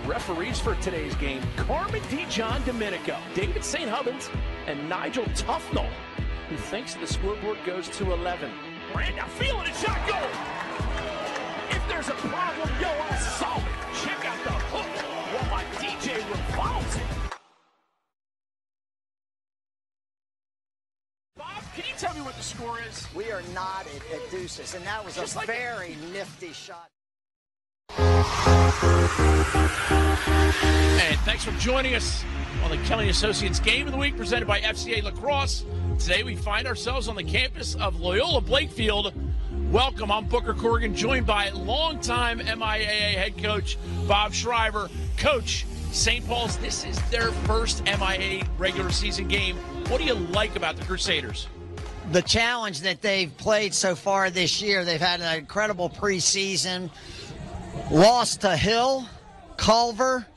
Referees for today's game, Carmen DeJohn Domenico, David St. Hubbins, and Nigel Tufnell, who thinks the scoreboard goes to 11. Miranda feeling it, shot goal! If there's a problem, yo, I'll solve it. Check out the hook while my DJ revolves it. Bob, can you tell me what the score is? We are knotted at deuces, and that was a very nifty shot. And thanks for joining us on the Kelly & Associates Game of the Week presented by FCA Lacrosse. Today we find ourselves on the campus of Loyola Blakefield. Welcome, I'm Booker Corrigan, joined by longtime MIAA head coach Bob Schreiber. Coach, St. Paul's, this is their first MIAA regular season game. What do you like about the Crusaders? The challenge that they've played so far this year, they've had an incredible preseason. Lost to Hill, Culver,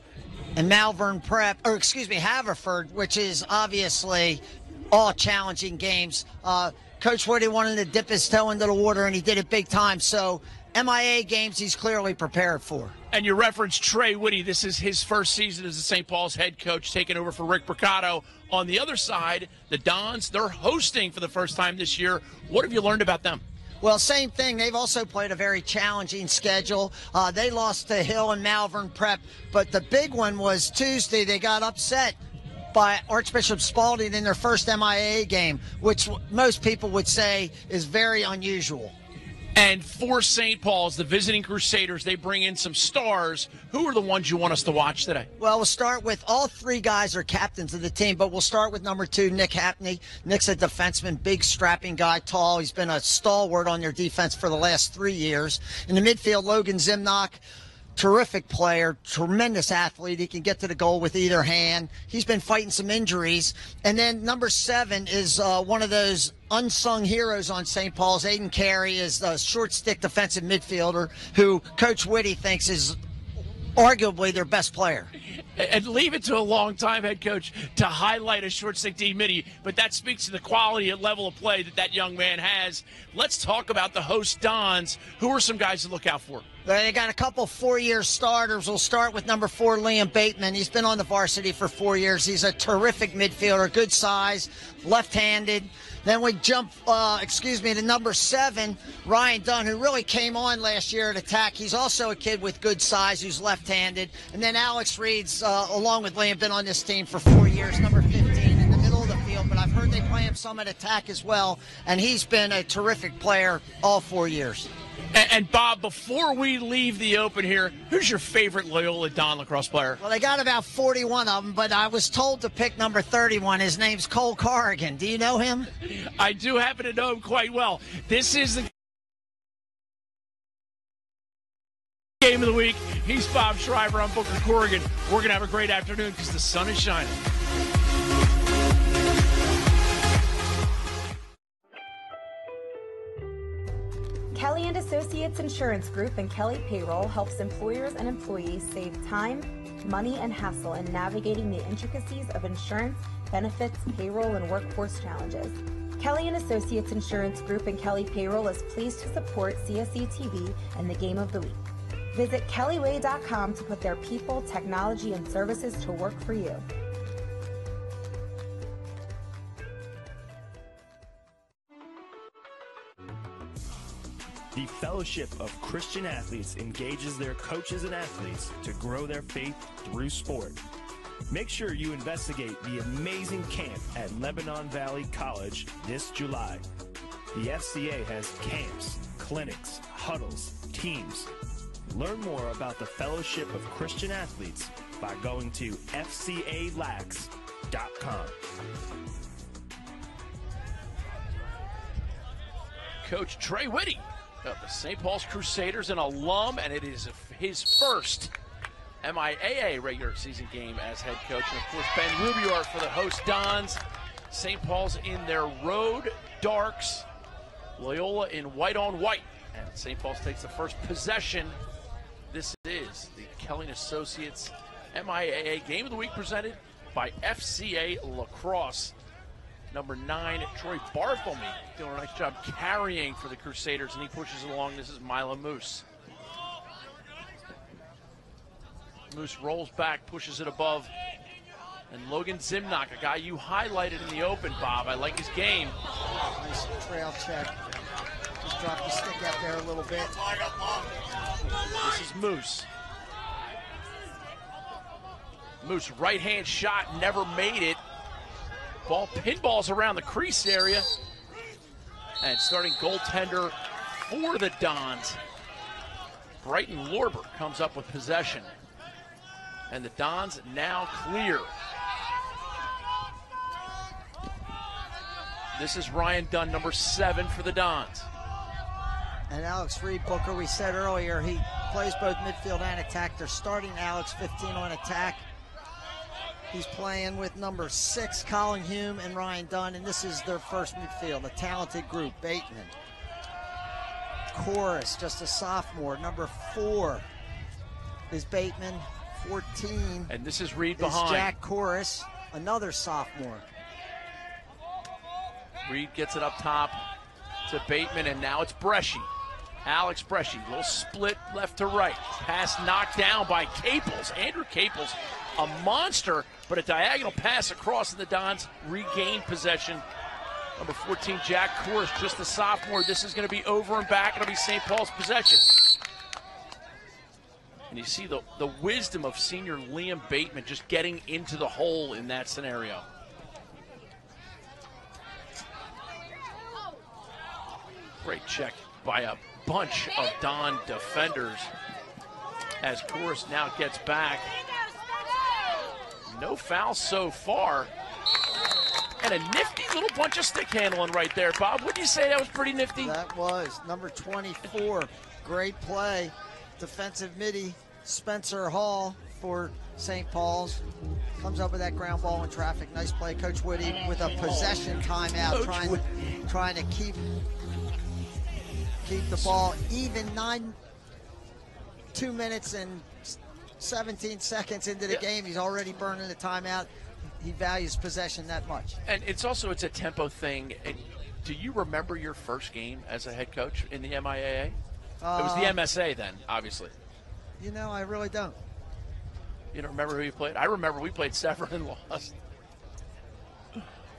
and Haverford, which is obviously all challenging games. Coach Woody wanted to dip his toe into the water, and he did it big time. So MIAA games he's clearly prepared for. And you referenced Trey Whitty. This is his first season as the St. Paul's head coach, taking over for Rick Bricado. On the other side, the Dons, they're hosting for the first time this year. What have you learned about them? Well, same thing. They've also played a very challenging schedule. They lost to Hill and Malvern Prep, but the big one was Tuesday. They got upset by Archbishop Spalding in their first MIAA game, which most people would say is very unusual. And for St. Paul's, the visiting Crusaders, they bring in some stars. Who are the ones you want us to watch today? Well, we'll start with all three guys are captains of the team, but we'll start with number 2, Nick Hapney. Nick's a defenseman, big strapping guy, tall. He's been a stalwart on their defense for the last 3 years. In the midfield, Logan Zimnock. Terrific player, tremendous athlete. He can get to the goal with either hand. He's been fighting some injuries. And then number 7 is one of those unsung heroes on St. Paul's. Aiden Carey is the short stick defensive midfielder who Coach Whitty thinks is arguably their best player. And leave it to a long-time head coach to highlight a short stick D midi, but that speaks to the quality and level of play that young man has. Let's talk about the host Dons. Who are some guys to look out for? They got a couple 4-year starters. We'll start with number 4, Liam Bateman. He's been on the varsity for 4 years. He's a terrific midfielder, good size, left-handed. Then we jump, to number 7, Ryan Dunn, who really came on last year at attack. He's also a kid with good size who's left-handed. And then Alex Reed's, along with Liam, been on this team for 4 years, number 15 in the middle of the field. But I've heard they play him some at attack as well, and he's been a terrific player all 4 years. And Bob, before we leave the open here, who's your favorite Loyola Don lacrosse player? Well, they got about 41 of them, but I was told to pick number 31. His name's Cole Corrigan. Do you know him? I do happen to know him quite well. This is the Game of the Week. He's Bob Schreiber. I'm Booker Corrigan. We're going to have a great afternoon because the sun is shining. Kelly & Associates Insurance Group and Kelly Payroll helps employers and employees save time, money, and hassle in navigating the intricacies of insurance, benefits, payroll, and workforce challenges. Kelly & Associates Insurance Group and Kelly Payroll is pleased to support CSE TV and the Game of the Week. Visit kellyway.com to put their people, technology, and services to work for you. The Fellowship of Christian Athletes engages their coaches and athletes to grow their faith through sport. Make sure you investigate the amazing camp at Lebanon Valley College this July. The FCA has camps, clinics, huddles, teams. Learn more about the Fellowship of Christian Athletes by going to fcalax.com. Coach Trey Whitty of the St. Paul's Crusaders, an alum, and it is his first MIAA regular season game as head coach. And, of course, Ben Rubiart for the host Dons. St. Paul's in their road darks. Loyola in white on white. And St. Paul's takes the first possession. This is the Kelly & Associates MIAA Game of the Week presented by FCA Lacrosse. Number 9, Troy Bartholomew, doing a nice job carrying for the Crusaders, and he pushes it along. This is Mila Moose. Moose rolls back, pushes it above. And Logan Zimnock, a guy you highlighted in the open, Bob. I like his game. Nice trail check. Just dropped the stick out there a little bit. This is Moose. Moose right-hand shot, never made it. Ball pinballs around the crease area. And starting goaltender for the Dons, Brighton Lorber, comes up with possession. And the Dons now clear. This is Ryan Dunn, number 7 for the Dons. And Alex Reed Booker, we said earlier, he plays both midfield and attack. They're starting Alex 15 on attack. He's playing with number 6, Colin Hume, and Ryan Dunn, and this is their first midfield, a talented group. Bateman. Chorus, just a sophomore. Number 4 is Bateman. 14. And this is Reed is behind. Jack Chorus, another sophomore. Reed gets it up top to Bateman, and now it's Bresci. Alex Bresci, little split left to right. Pass knocked down by Caples. Andrew Caples, a monster, but a diagonal pass across, and the Dons regain possession. Number 14, Jack Chorus, just a sophomore. This is going to be over and back. It'll be St. Paul's possession. And you see the wisdom of senior Liam Bateman just getting into the hole in that scenario. Great check by a bunch of Don defenders as Chorus now gets back. No fouls so far. And a nifty little bunch of stick handling right there, Bob. Wouldn't you say that was pretty nifty? That was. Number 24, great play. Defensive midi, Spencer Hall for St. Paul's. Comes up with that ground ball in traffic. Nice play. Coach Woody with a possession timeout, trying to keep the ball even. 2 minutes and 17 seconds into the game. He's already burning the timeout. He values possession that much. And it's a tempo thing. And do you remember your first game as a head coach in the MIAA? It was the MSA then, obviously. You know, I really don't. You don't remember who you played? I remember we played Severn and lost.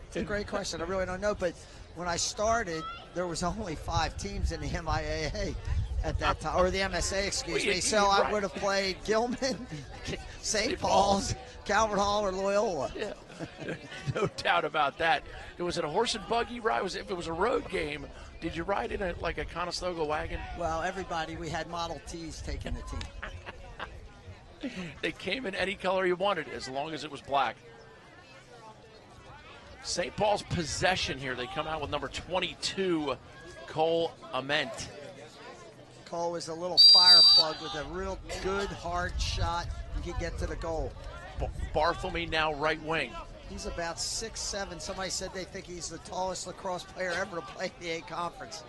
It's a great question. I really don't know. But when I started, there was only 5 teams in the MIAA at that time, or the MSA, excuse me. So I would have played Gilman, St. Paul's, Calvert Hall, or Loyola. Yeah, no doubt about that. Was it a horse and buggy ride? If it was a road game, did you ride in a Conestoga wagon? Well, everybody, we had Model Ts taking the team. They came in any color you wanted, as long as it was black. St. Paul's possession here. They come out with number 22, Cole Ament. Cole was a little fire plug with a real good, hard shot. He could get to the goal. Bartholomew now right wing. He's about 6'7". Somebody said they think he's the tallest lacrosse player ever to play in the A Conference.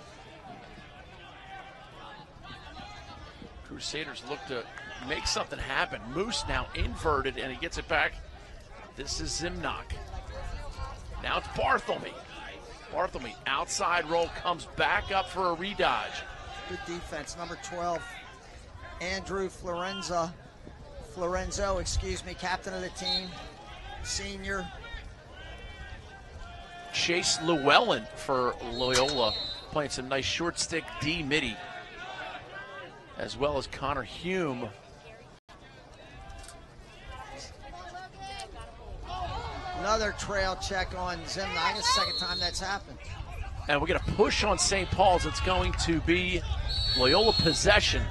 Crusaders look to make something happen. Moose now inverted, and he gets it back. This is Zimnock. Now it's Bartholomew. Bartholomew, outside roll, comes back up for a redodge. Good defense. Number 12, Andrew Florenzo, captain of the team, senior. Chase Llewellyn for Loyola, playing some nice short stick D midi, as well as Connor Hume. Another trail check on Zimnock. It's the second time that's happened. And we're going to push on St. Paul's. It's going to be Loyola possession.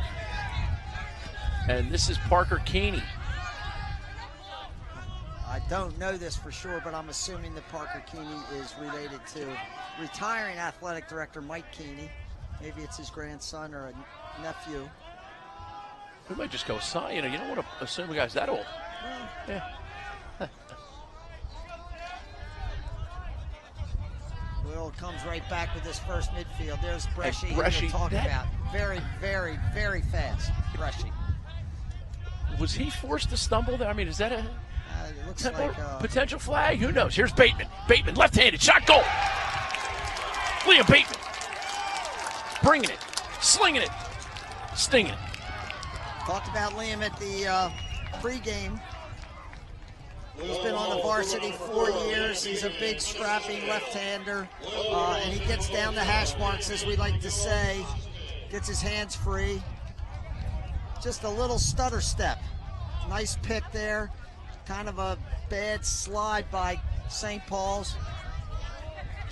And this is Parker Keeney. I don't know this for sure, but I'm assuming that Parker Keeney is related to retiring athletic director Mike Keeney. Maybe it's his grandson or a nephew. We might just go son. You don't want to assume a guy's that old. Well, Yeah. Will comes right back with his first midfield. There's Bresci, Hey, who Bresci, we're talking about. Very, very, very fast, Bresci. Was he forced to stumble there? I mean, is that a It looks like potential flag? Who knows? Here's Bateman. Bateman, left-handed, shot, goal. Liam Bateman. Bringing it, slinging it, stinging it. talked about Liam at the pregame. He's been on the varsity 4 years. He's a big, strapping left-hander, and he gets down the hash marks, as we like to say. Gets his hands free. Just a little stutter step. Nice pick there. Kind of a bad slide by St. Paul's.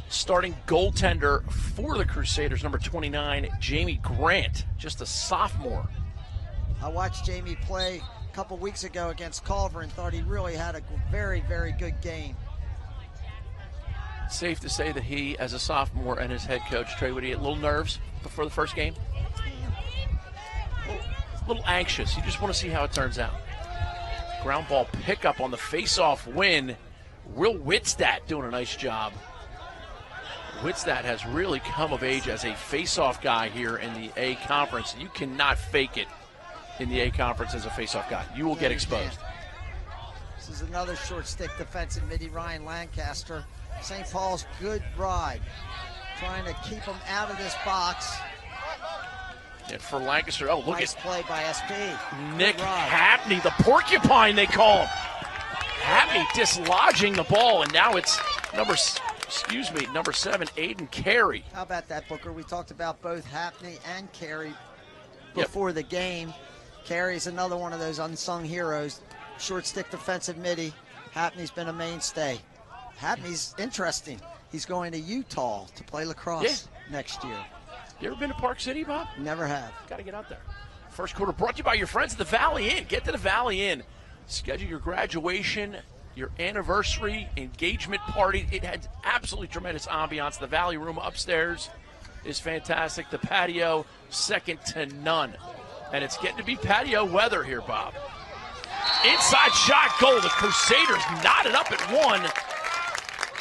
Starting goaltender for the Crusaders, number 29, Jamie Grant, just a sophomore. I watched Jamie play a couple weeks ago against Culver and thought he really had a very, very good game. Safe to say that he, as a sophomore, and his head coach, Trey Whitty, had little nerves before the first game? A little anxious. You just want to see how it turns out. Ground ball pickup on the face-off win. Will Whitstadt doing a nice job. Whitstadt has really come of age as a face-off guy here in the A Conference. You cannot fake it in the A Conference as a face-off guy. You will get exposed. This is another short stick defensive midi, Ryan Lancaster. St. Paul's good ride, trying to keep him out of this box. And for Lancaster, oh, look nice at play by SP. Nick Hapney, the porcupine they call him. Hapney dislodging the ball, and now it's number 7, Aiden Carey. How about that, Booker? We talked about both Hapney and Carey before the game. Carey's another one of those unsung heroes. Short stick defensive midi. Hapney's been a mainstay. Hapney's interesting. He's going to Utah to play lacrosse next year. You ever been to Park City, Bob? Never have. Got to get out there. First quarter brought to you by your friends at the Valley Inn. Get to the Valley Inn. Schedule your graduation, your anniversary, engagement party. It had absolutely tremendous ambiance. The Valley Room upstairs is fantastic. The patio, second to none. And it's getting to be patio weather here, Bob. Inside shot goal. The Crusaders knotted up at 1.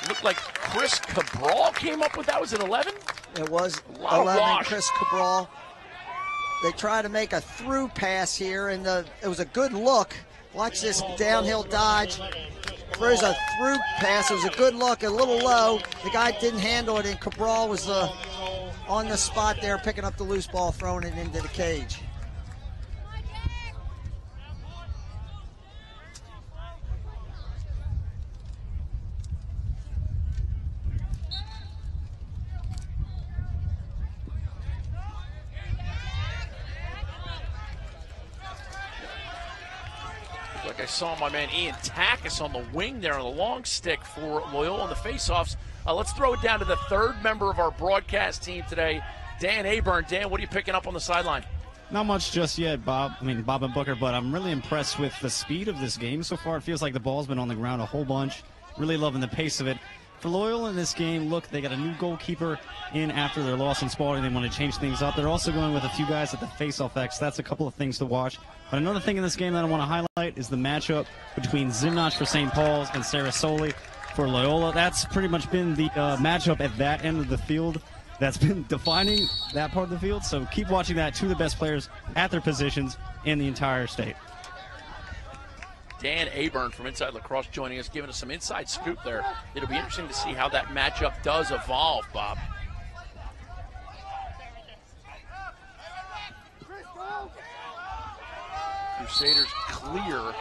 Looked like Chris Cabral came up with that. Was it 11? It was 11, Chris Cabral. They try to make a through pass here, and it was a good look. Watch this downhill dodge. Throws a through pass. It was a good look, a little low. The guy didn't handle it, and Cabral was on the spot there, picking up the loose ball, throwing it into the cage. I saw my man Ian Takis on the wing there on the long stick for Loyola on the faceoffs. Let's throw it down to the third member of our broadcast team today, Dan Aburn. Dan, what are you picking up on the sideline? Not much just yet, Bob and Booker, but I'm really impressed with the speed of this game so far. It feels like the ball's been on the ground a whole bunch. Really loving the pace of it. For Loyola in this game, look, they got a new goalkeeper in after their loss in Spalding. They want to change things up. They're also going with a few guys at the face-off X. That's a couple of things to watch. But another thing in this game that I want to highlight is the matchup between Zimnoch for St. Paul's and Sarasoli for Loyola. That's pretty much been the matchup at that end of the field that's been defining that part of the field. So keep watching that. Two of the best players at their positions in the entire state. Dan Aburn from Inside Lacrosse joining us, giving us some inside scoop there. It'll be interesting to see how that matchup does evolve, Bob. Crusaders clear.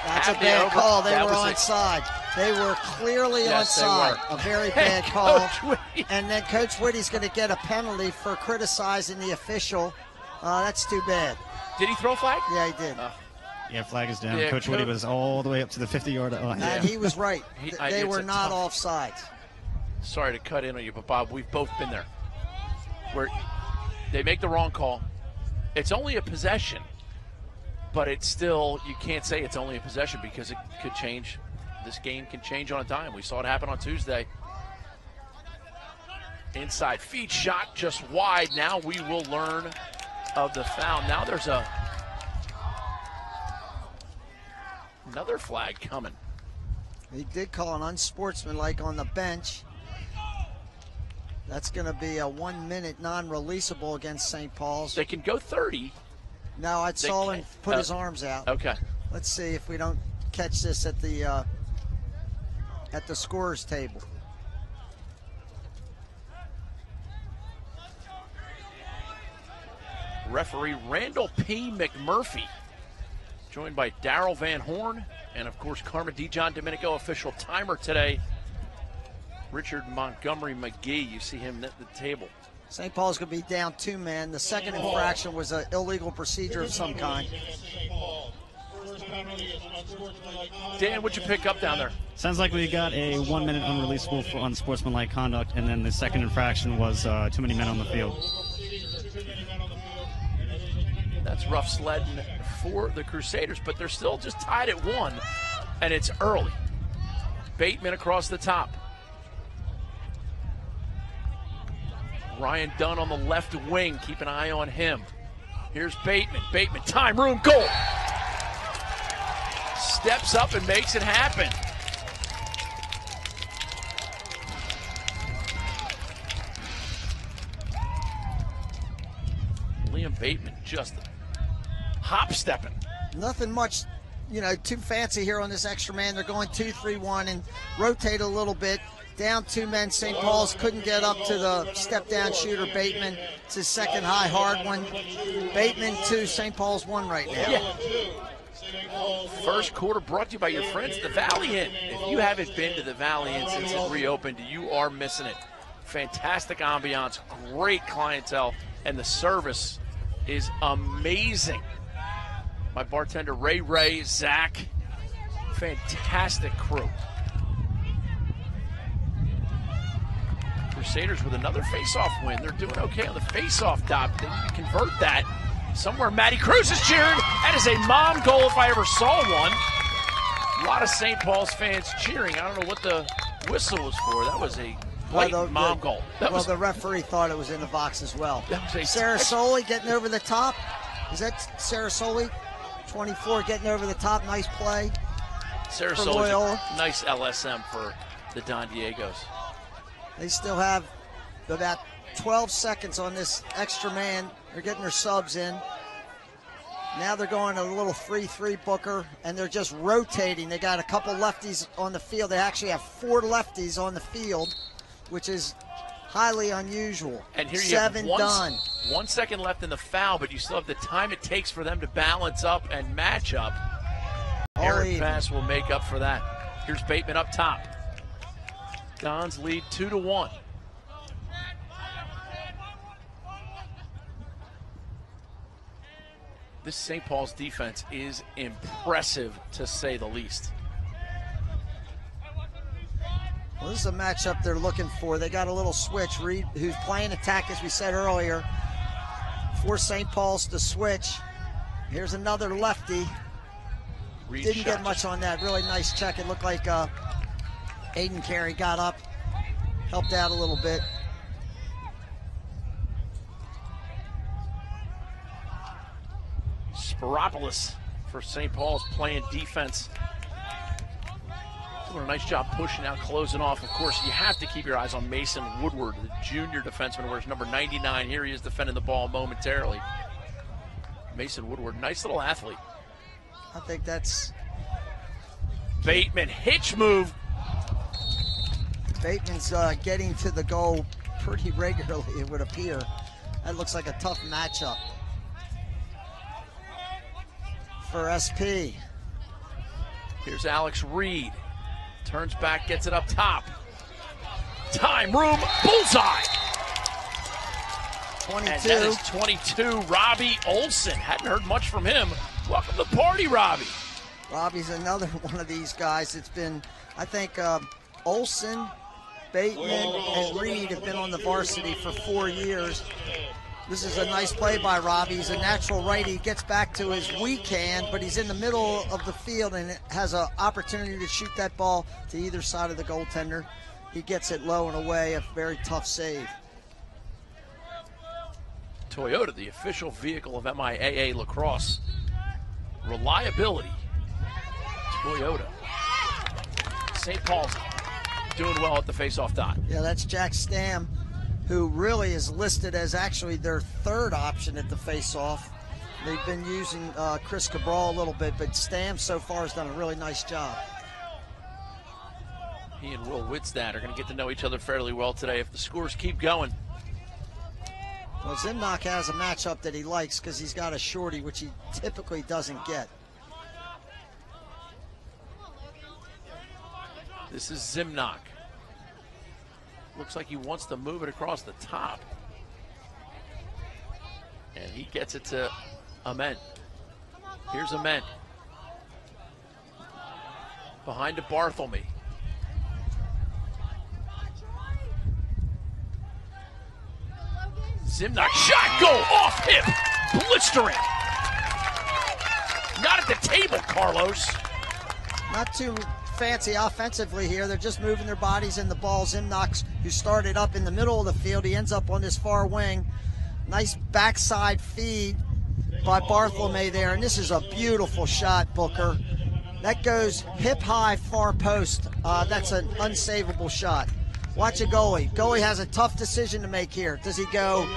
That's a bad call. They were onside. They were clearly onside. A very bad call. And then Coach Whitty's going to get a penalty for criticizing the official. That's too bad. Did he throw a flag? Yeah, he did. Yeah, flag is down. Yeah, Coach Whitty was all the way up to the 50-yard line. And he was right. They were not offside. Sorry to cut in on you, but Bob, we've both been there. Where they make the wrong call. It's only a possession, but it's still, you can't say it's only a possession because it could change. This game can change on a dime. We saw it happen on Tuesday. Inside feed shot just wide. Now we will learn of the foul. Now there's another flag coming. He did call an unsportsmanlike on the bench. That's going to be a 1-minute non-releasable against St. Paul's. They can go 30. No, I saw him put his arms out. Okay. Let's see if we don't catch this at the scorer's table. Referee Randall P. McMurphy Joined by Daryl Van Horn and, of course, Carmen DeJohn Domenico, official timer today. Richard Montgomery McGee, you see him at the table. St. Paul's going to be down 2 men. The second infraction was an illegal procedure of some kind. Dan, what'd you pick up down there? Sounds like we got a 1 minute unreleasable for unsportsmanlike conduct, and then the second infraction was too many men on the field. That's rough sledding for the Crusaders, but they're still just tied at 1, and it's early. Bateman across the top. Ryan Dunn on the left wing. Keep an eye on him. Here's Bateman. Bateman, time, room, goal. Steps up and makes it happen. Liam Bateman just hop-stepping. Nothing much, too fancy here on this extra man. They're going 2-3-1 and rotate a little bit. Down 2 men. St. Paul's couldn't get up to the step-down shooter, Bateman. It's his second high, hard one. Bateman 2, St. Paul's 1 right now. Yeah. First quarter brought to you by your friends, the Valley Inn. If you haven't been to the Valley Inn since it reopened, you are missing it. Fantastic ambiance, great clientele, and the service is amazing. My bartender, Ray, Zach, fantastic crew. Crusaders with another face-off win. They're doing okay on the face-off dot. They need to convert that. Somewhere Matty Cruz is cheering. That is a mom goal if I ever saw one. A lot of St. Paul's fans cheering. I don't know what the whistle was for. That was a blatant mom goal. The referee thought it was in the box as well. Sarasoli getting over the top. Is that Sarasoli? 24 getting over the top. Nice play. Sarasoli, nice LSM for the Don Diegos. They still have about 12 seconds on this extra man. They're getting their subs in. Now they're going a little 3-3 Booker, and they're just rotating. They got a couple lefties on the field. They actually have 4 lefties on the field, which is highly unusual. And here you 7 have done. 1 second left in the foul, but you still have the time it takes for them to balance up and match up. Aaron Pass will make up for that. Here's Bateman up top. Dons lead 2-1. This St. Paul's defense is impressive, to say the least. Well, this is a matchup they're looking for. They got a little switch. Reed, who's playing attack, as we said earlier, for St. Paul's to switch. Here's another lefty. Reed didn't get much on that. Really nice check. It looked like Aiden Carey got up, helped out a little bit. Spiropoulos for St. Paul's playing defense. Doing a nice job pushing out, closing off. Of course, you have to keep your eyes on Mason Woodward, the junior defenseman, wears number 99. Here he is defending the ball momentarily. Mason Woodward, nice little athlete. I think that's... Bateman, hitch move. Bateman's getting to the goal pretty regularly, it would appear. That looks like a tough matchup for SP. Here's Alex Reed. Turns back, gets it up top. Time, room, bullseye. 22. And that is 22, Robbie Olson. Hadn't heard much from him. Welcome to the party, Robbie. Robbie's another one of these guys. It's been, I think, Olson, Bateman, and Reed have been on the varsity for 4 years. This is a nice play by Robbie. He's a natural righty. He gets back to his weak hand, but he's in the middle of the field and has an opportunity to shoot that ball to either side of the goaltender. He gets it low and away, a very tough save. Toyota, the official vehicle of MIAA Lacrosse. Reliability. Toyota. St. Paul's doing well at the face-off dot. Yeah, that's Jack Stam, who really is listed as actually their third option at the face-off. They've been using Chris Cabral a little bit, but Stam so far has done a really nice job. He and Will Whitstad are going to get to know each other fairly well today if the scores keep going. Well, Zimnock has a matchup that he likes because he's got a shorty, which he typically doesn't get. This is Zimnock. Looks like he wants to move it across the top. And he gets it to Ament. Here's Ament. Behind to Barthelme. Zimnock shot, goal, off hip, blistering. Not at the table, Carlos. Not too fancy offensively here. They're just moving their bodies in the ball. Zimnock, who started up in the middle of the field, he ends up on this far wing. Nice backside feed by Barthelme there, and this is a beautiful shot, Booker. That goes hip high, far post. That's an unsavable shot. Watch a goalie. Goalie has a tough decision to make here. Does he go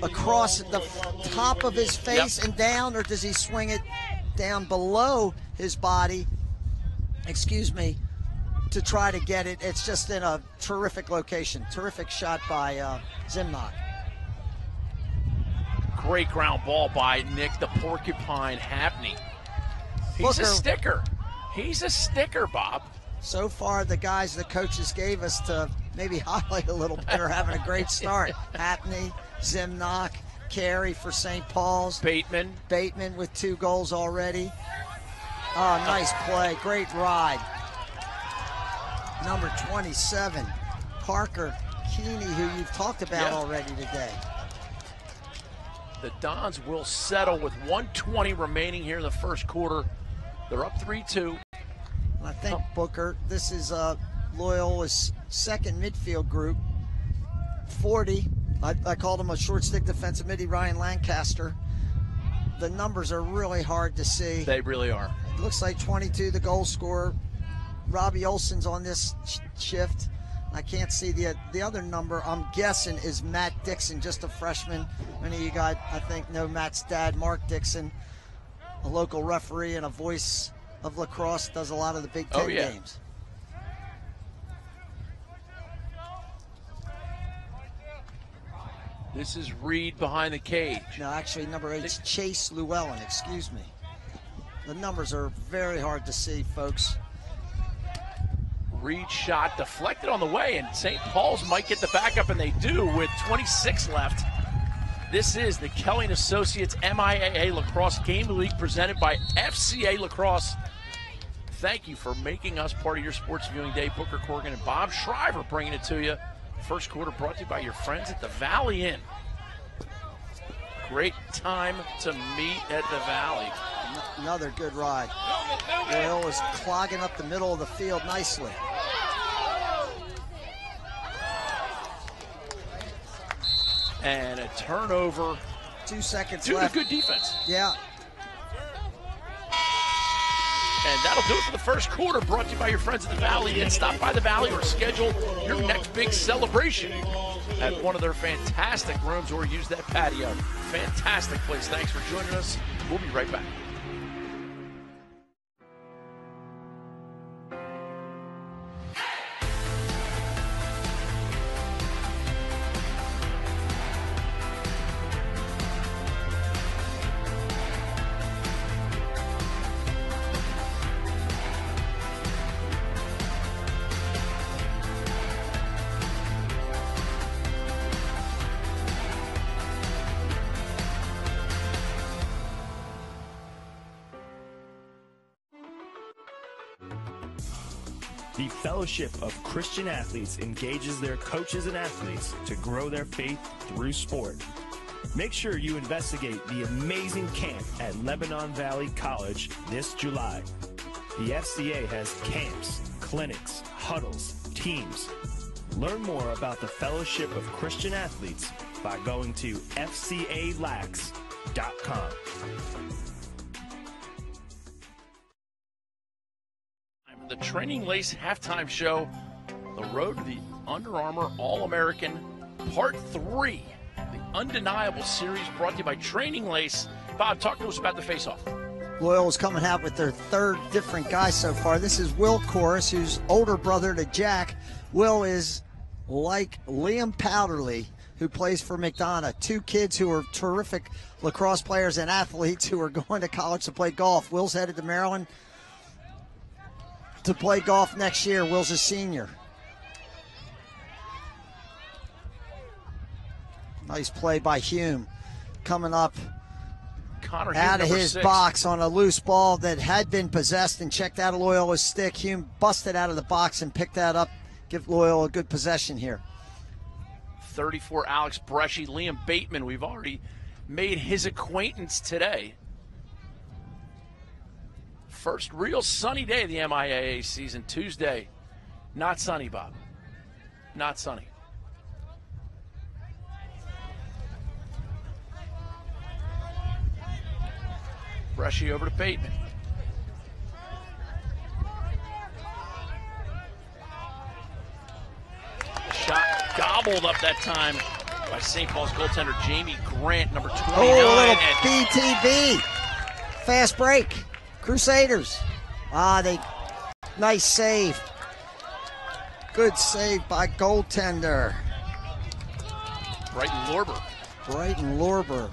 across the top of his face and down, or does he swing it down below his body, to try to get it? It's just in a terrific location. Terrific shot by Zimnock. Great ground ball by Nick the Porcupine Hapney. He's Booker, a sticker. He's a sticker, Bob. So far, the guys the coaches gave us to maybe highlight a little bit are having a great start. Hapney, Zimnock, Carey for St. Paul's. Bateman with 2 goals already. Oh, nice play. Great ride. Number 27, Parker Keeney, who you've talked about already today. The Dons will settle with 1:20 remaining here in the first quarter. They're up 3-2. I think, Booker, this is Loyola's second midfield group. 40. I called him a short stick defensive midi, Ryan Lancaster. The numbers are really hard to see. They really are. It looks like 22, the goal scorer. Robbie Olsen's on this shift. I can't see the other number. I'm guessing is Matt Dixon, just a freshman. Many of you guys, I think, know Matt's dad, Mark Dixon, a local referee and a voice of lacrosse, does a lot of the Big Ten games. This is Reed behind the cage. No, actually, number 8 is Chase Llewellyn, excuse me. The numbers are very hard to see, folks. Reed shot deflected on the way, and St. Paul's might get the backup, and they do with 26 left. This is the Kelly & Associates MIAA Lacrosse Game League presented by FCA Lacrosse. Thank you for making us part of your sports viewing day. Booker Corrigan and Bob Shriver bringing it to you. First quarter brought to you by your friends at the Valley Inn. Great time to meet at the Valley. Another good ride. Loyola is clogging up the middle of the field nicely. And a turnover. 2 seconds Due left. to good defense. Yeah. And that'll do it for the first quarter, brought to you by your friends at the Valley Inn. Stop by the Valley or schedule your next big celebration at one of their fantastic rooms or use that patio. Fantastic place. Thanks for joining us. We'll be right back. The Fellowship of Christian Athletes engages their coaches and athletes to grow their faith through sport. Make sure you investigate the amazing camp at Lebanon Valley College this July. The FCA has camps, clinics, huddles, teams. Learn more about the Fellowship of Christian Athletes by going to fcalax.com. The Training Lace Halftime Show, the road to the Under Armour All-American Part 3, the Undeniable Series brought to you by Training Lace. Bob, talk to us about the face-off. Loyola's coming out with their third different guy so far. This is Will Corris, who's older brother to Jack. Will is like Liam Powderly, who plays for McDonough. 2 kids who are terrific lacrosse players and athletes who are going to college to play golf. Will's headed to Maryland. to play golf next year. Will's a senior. Nice play by Hume. Coming up Connor Hume, out of his 6. box on a loose ball that had been possessed and checked out of Loyola's stick. Hume busted out of the box and picked that up. Give Loyola a good possession here. 34, Alex Bresci. Liam Bateman, we've already made his acquaintance today. First real sunny day of the MIAA season, Tuesday. Not sunny, Bob. Not sunny. Bresci over to Bateman. Shot gobbled up that time by St. Paul's goaltender Jamie Grant, number 29. Oh, a little BTB. Fast break. Crusaders. Nice save. Good save by goaltender. Brighton Lorber.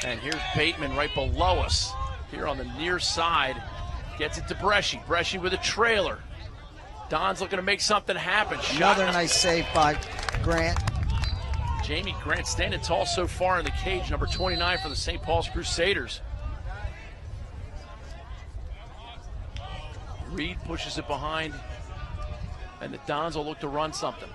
And here's Bateman right below us. Here on the near side. Gets it to Bresci. Bresci with a trailer. Don's looking to make something happen. Another nice save by Grant. Jamie Grant standing tall so far in the cage, number 29 for the St. Paul's Crusaders. Reed pushes it behind, and the Dons will look to run something.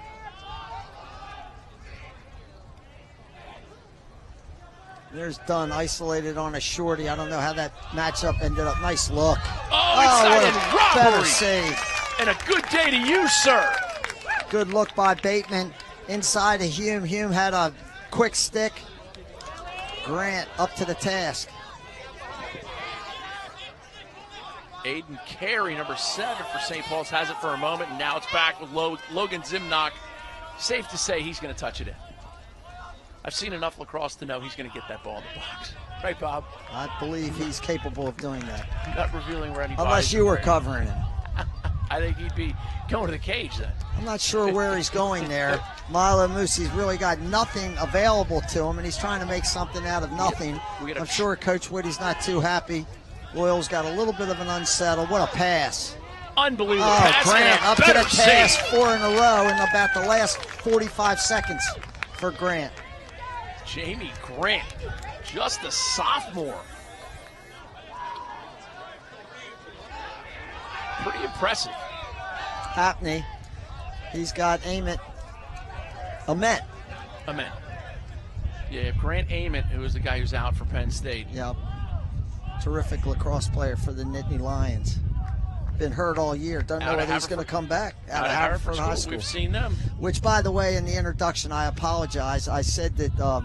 There's Dunn isolated on a shorty. I don't know how that matchup ended up. Nice look. Exciting what a better robbery. save. And a good day to you, sir. Good look by Bateman. Inside of Hume. Hume had a quick stick. Grant up to the task. Aiden Carey, number 7 for St. Paul's, has it for a moment, and now it's back with Logan Zimnock. Safe to say he's going to touch it in. I've seen enough lacrosse to know he's going to get that ball in the box. Right, Bob? I believe he's capable of doing that. Not revealing where anybody. Unless you were covering him. I think he'd be going to the cage then. I'm not sure where he's going there. Milo Musi's really got nothing available to him, and he's trying to make something out of nothing. I'm sure Coach Whitty's not too happy. Loyal's got a little bit of an unsettled. What a pass. Unbelievable pass. Grant up to the task, 4 in a row in about the last 45 seconds for Grant. Jamie Grant, just a sophomore. Pretty impressive. Hapney, he's got Amet. Yeah, Grant Ament, who is the guy who's out for Penn State. Yep. Terrific lacrosse player for the Nittany Lions. Been hurt all year. Don't know whether he's going to come back. Out of Haverford High School. We've seen them. Which, by the way, in the introduction, I apologize. I said that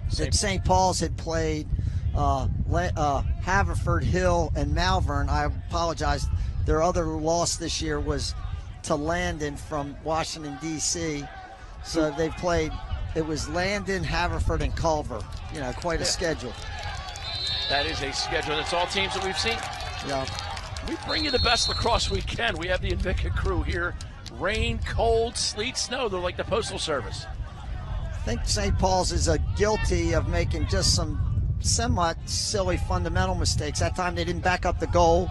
St. Paul's had played Haverford, Hill, and Malvern. I apologize. Their other loss this year was to Landon from Washington, D.C. So they've played, it was Landon, Haverford, and Culver. You know, quite a schedule. That is a schedule. That's all teams that we've seen. Yeah. We bring you the best lacrosse we can. We have the Invicta crew here. Rain, cold, sleet, snow. They're like the Postal Service. I think St. Paul's is guilty of making just some somewhat silly fundamental mistakes. That time they didn't back up the goal.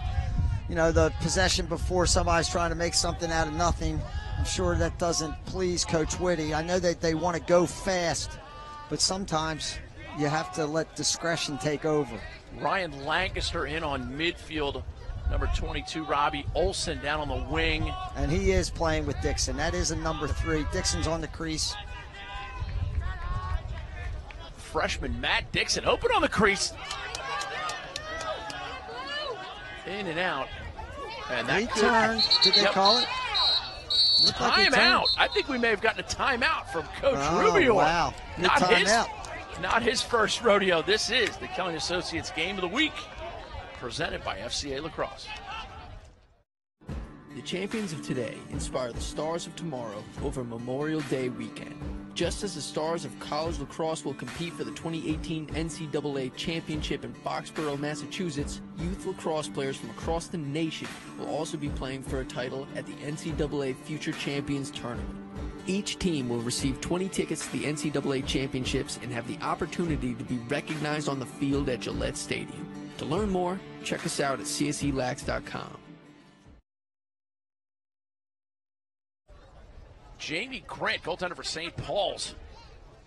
You know, the possession before somebody's trying to make something out of nothing. I'm sure that doesn't please Coach Whitty. I know that they want to go fast, but sometimes you have to let discretion take over. Ryan Lancaster in on midfield. Number 22, Robbie Olson down on the wing. And he is playing with Dixon. That is a number 3. Dixon's on the crease. Freshman Matt Dixon open on the crease. In and out. And that turned. Did they call it? Timeout. I think we may have gotten a timeout from Coach Rubio. Wow. Not his first rodeo. This is the Kelly Associates Game of the Week, presented by FCA Lacrosse. The champions of today inspire the stars of tomorrow over Memorial Day weekend. Just as the stars of college lacrosse will compete for the 2018 NCAA Championship in Foxborough, Massachusetts, youth lacrosse players from across the nation will also be playing for a title at the NCAA Future Champions Tournament. Each team will receive 20 tickets to the NCAA Championships and have the opportunity to be recognized on the field at Gillette Stadium. To learn more, Check us out at cselax.com. Jamie Grant, goaltender for St. Paul's,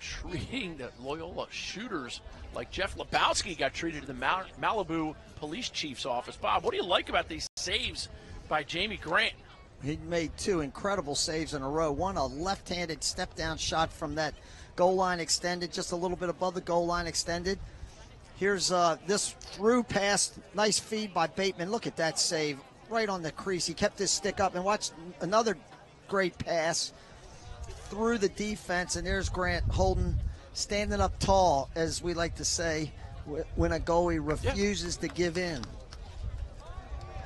treating the Loyola shooters like Jeff Lebowski got treated in the Malibu police chief's office. Bob, what do you like about these saves by Jamie Grant? He made 2 incredible saves in a row. One, a left-handed step-down shot from that goal line extended, just a little bit above the goal line extended. Here's this through pass, nice feed by Bateman. Look at that save, right on the crease. He kept his stick up, and watch another great pass through the defense, and there's Grant holding, standing up tall, as we like to say, when a goalie refuses to give in.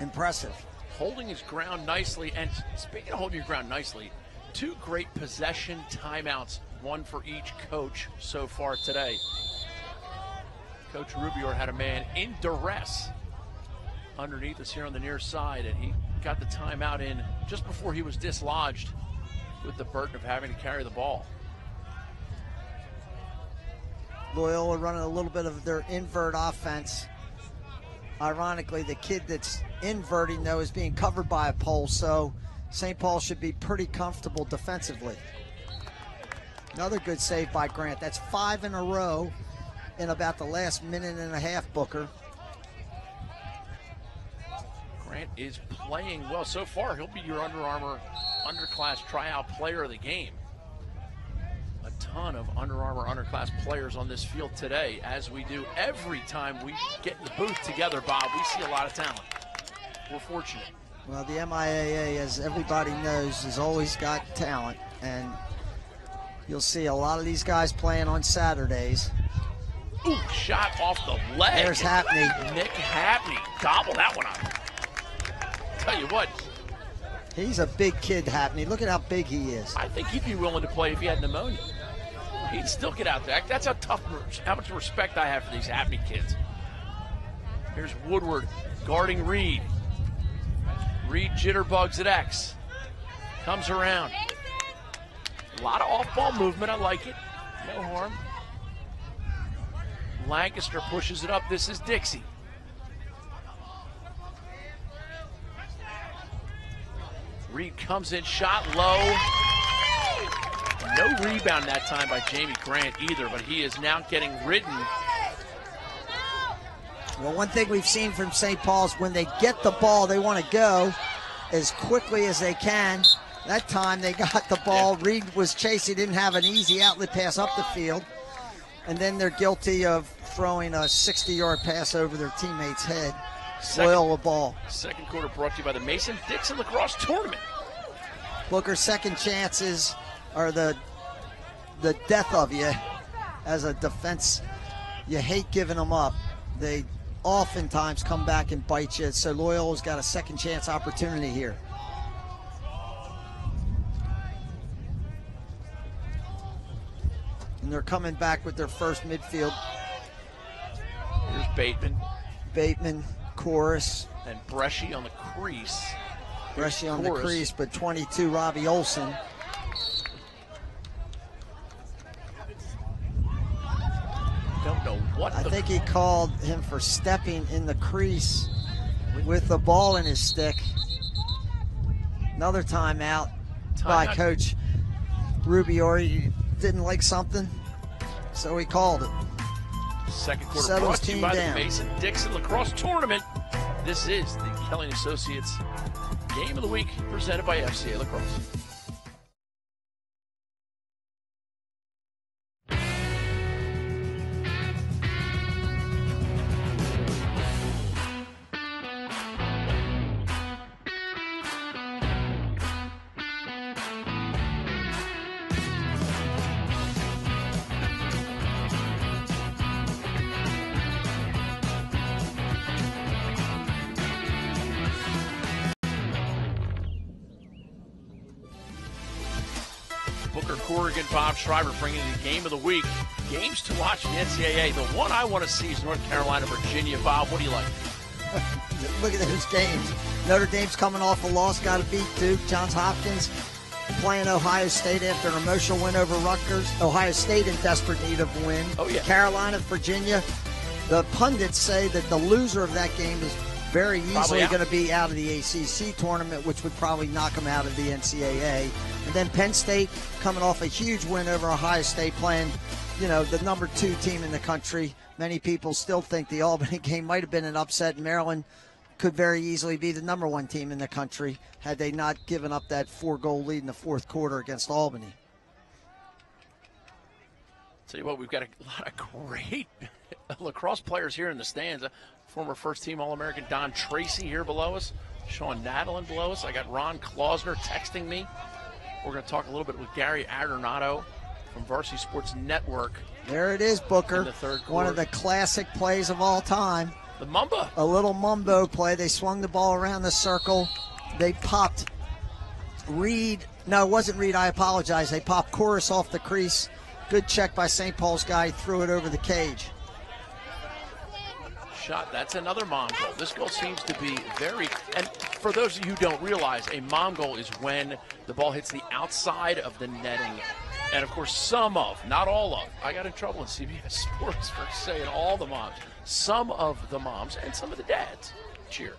Impressive. Holding his ground nicely, and speaking of holding your ground nicely, 2 great possession timeouts, 1 for each coach so far today. Coach Rubior had a man in duress underneath us here on the near side, and he got the timeout in just before he was dislodged with the burden of having to carry the ball. Loyola running a little bit of their invert offense. Ironically, the kid that's inverting, though, is being covered by a pole, so St. Paul should be pretty comfortable defensively. Another good save by Grant. That's 5 in a row in about the last minute and a half, Booker. Grant is playing well so far. He'll be your Under Armour Underclass Tryout Player of the Game. A ton of Under Armour Underclass players on this field today, as we do every time we get in the booth together, Bob. We see a lot of talent. We're fortunate. Well, the MIAA, as everybody knows, has always got talent, and you'll see a lot of these guys playing on Saturdays. Ooh, shot off the leg. There's Happney. Nick Happney gobbled that one up. Tell you what. He's a big kid, Happney. Look at how big he is. I think he'd be willing to play if he had pneumonia. He'd still get out there. That's how much respect I have for these Happney kids. Here's Woodward guarding Reed. Reed jitterbugs at X. Comes around. A lot of off-ball movement. I like it. No harm. Lancaster pushes it up. This is Dixie. Reed comes in, shot low. No rebound that time by Jamie Grant either, but he is now getting ridden. Well, one thing we've seen from St. Paul's, when they get the ball, they want to go as quickly as they can. That time they got the ball. Reed was chasing, didn't have an easy outlet pass up the field. And then they're guilty of throwing a 60-yard pass over their teammate's head. Loyola ball. Second quarter brought to you by the Mason-Dixon Lacrosse Tournament. Booker, second chances are the death of you as a defense. You hate giving them up. They oftentimes come back and bite you. So Loyola's got a second chance opportunity here. And they're coming back with their first midfield. Here's Bateman. Bateman, Chorus. And Bresci on the crease. Bresci on the crease, but 22, Robbie Olson. Don't know what. I think he called him for stepping in the crease with the ball in his stick. Another timeout by Coach Rubior. He didn't like something, so he called it. Second quarter Settles brought to you by down. the Mason-Dixon Lacrosse Tournament. This is the Kelly & Associates Game of the Week presented by FCA Lacrosse. Booker Corrigan, Bob Schreiber bringing you the Game of the Week. Games to watch in the NCAA. The one I want to see is North Carolina, Virginia. Bob, what do you like? Look at those games. Notre Dame's coming off a loss, got to beat Duke. Johns Hopkins playing Ohio State after an emotional win over Rutgers. Ohio State in desperate need of a win. Oh, yeah. Carolina, Virginia. The pundits say that the loser of that game is very easily out. going to be out of the ACC tournament, which would probably knock them out of the NCAA. And then Penn State coming off a huge win over Ohio State, playing, the number 2 team in the country. Many people still think the Albany game might have been an upset. Maryland could very easily be the number 1 team in the country had they not given up that 4-goal lead in the fourth quarter against Albany. Tell you what, we've got a lot of great lacrosse players here in the stands. Former first-team All-American Don Tracy here below us. Sean Nadalin below us. I got Ron Klausner texting me. We're going to talk a little bit with Gary Adornato from Varsity Sports Network. There it is, Booker. In the third quarter. One of the classic plays of all time. The Mamba. A little Mumbo play. They swung the ball around the circle. They popped Reed. No, it wasn't Reed. I apologize. They popped Chorus off the crease. Good check by St. Paul's guy. Threw it over the cage. Shot. That's another mom goal. This goal seems to be very, and for those of you who don't realize, a mom goal is when the ball hits the outside of the netting. And of course, some of, not all of, I got in trouble in CBS Sports for saying all the moms. Some of the moms and some of the dads cheer.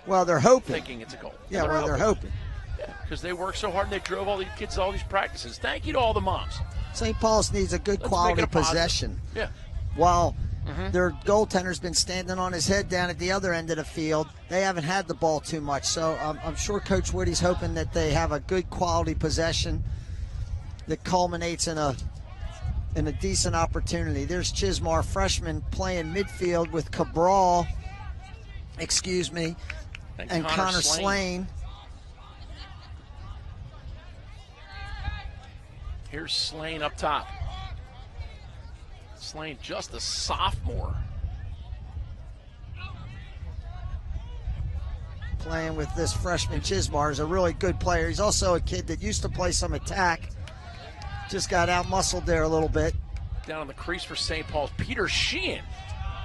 Well, they're hoping. Thinking it's a goal. Yeah, they're hoping. Yeah, because they work so hard and they drove all these kids to all these practices. Thank you to all the moms. St. Paul's needs a good quality possession. Yeah. While their goaltender's been standing on his head down at the other end of the field, they haven't had the ball too much. So I'm sure Coach Woody's hoping that they have a good quality possession that culminates in a decent opportunity. There's Chismar, freshman, playing midfield with Cabral, and Connor Slane. Here's Slane up top. Slane, just a sophomore. Playing with this freshman Chismar is a really good player. He's also a kid that used to play some attack. Just got out-muscled there a little bit. Down on the crease for St. Paul's, Peter Sheehan.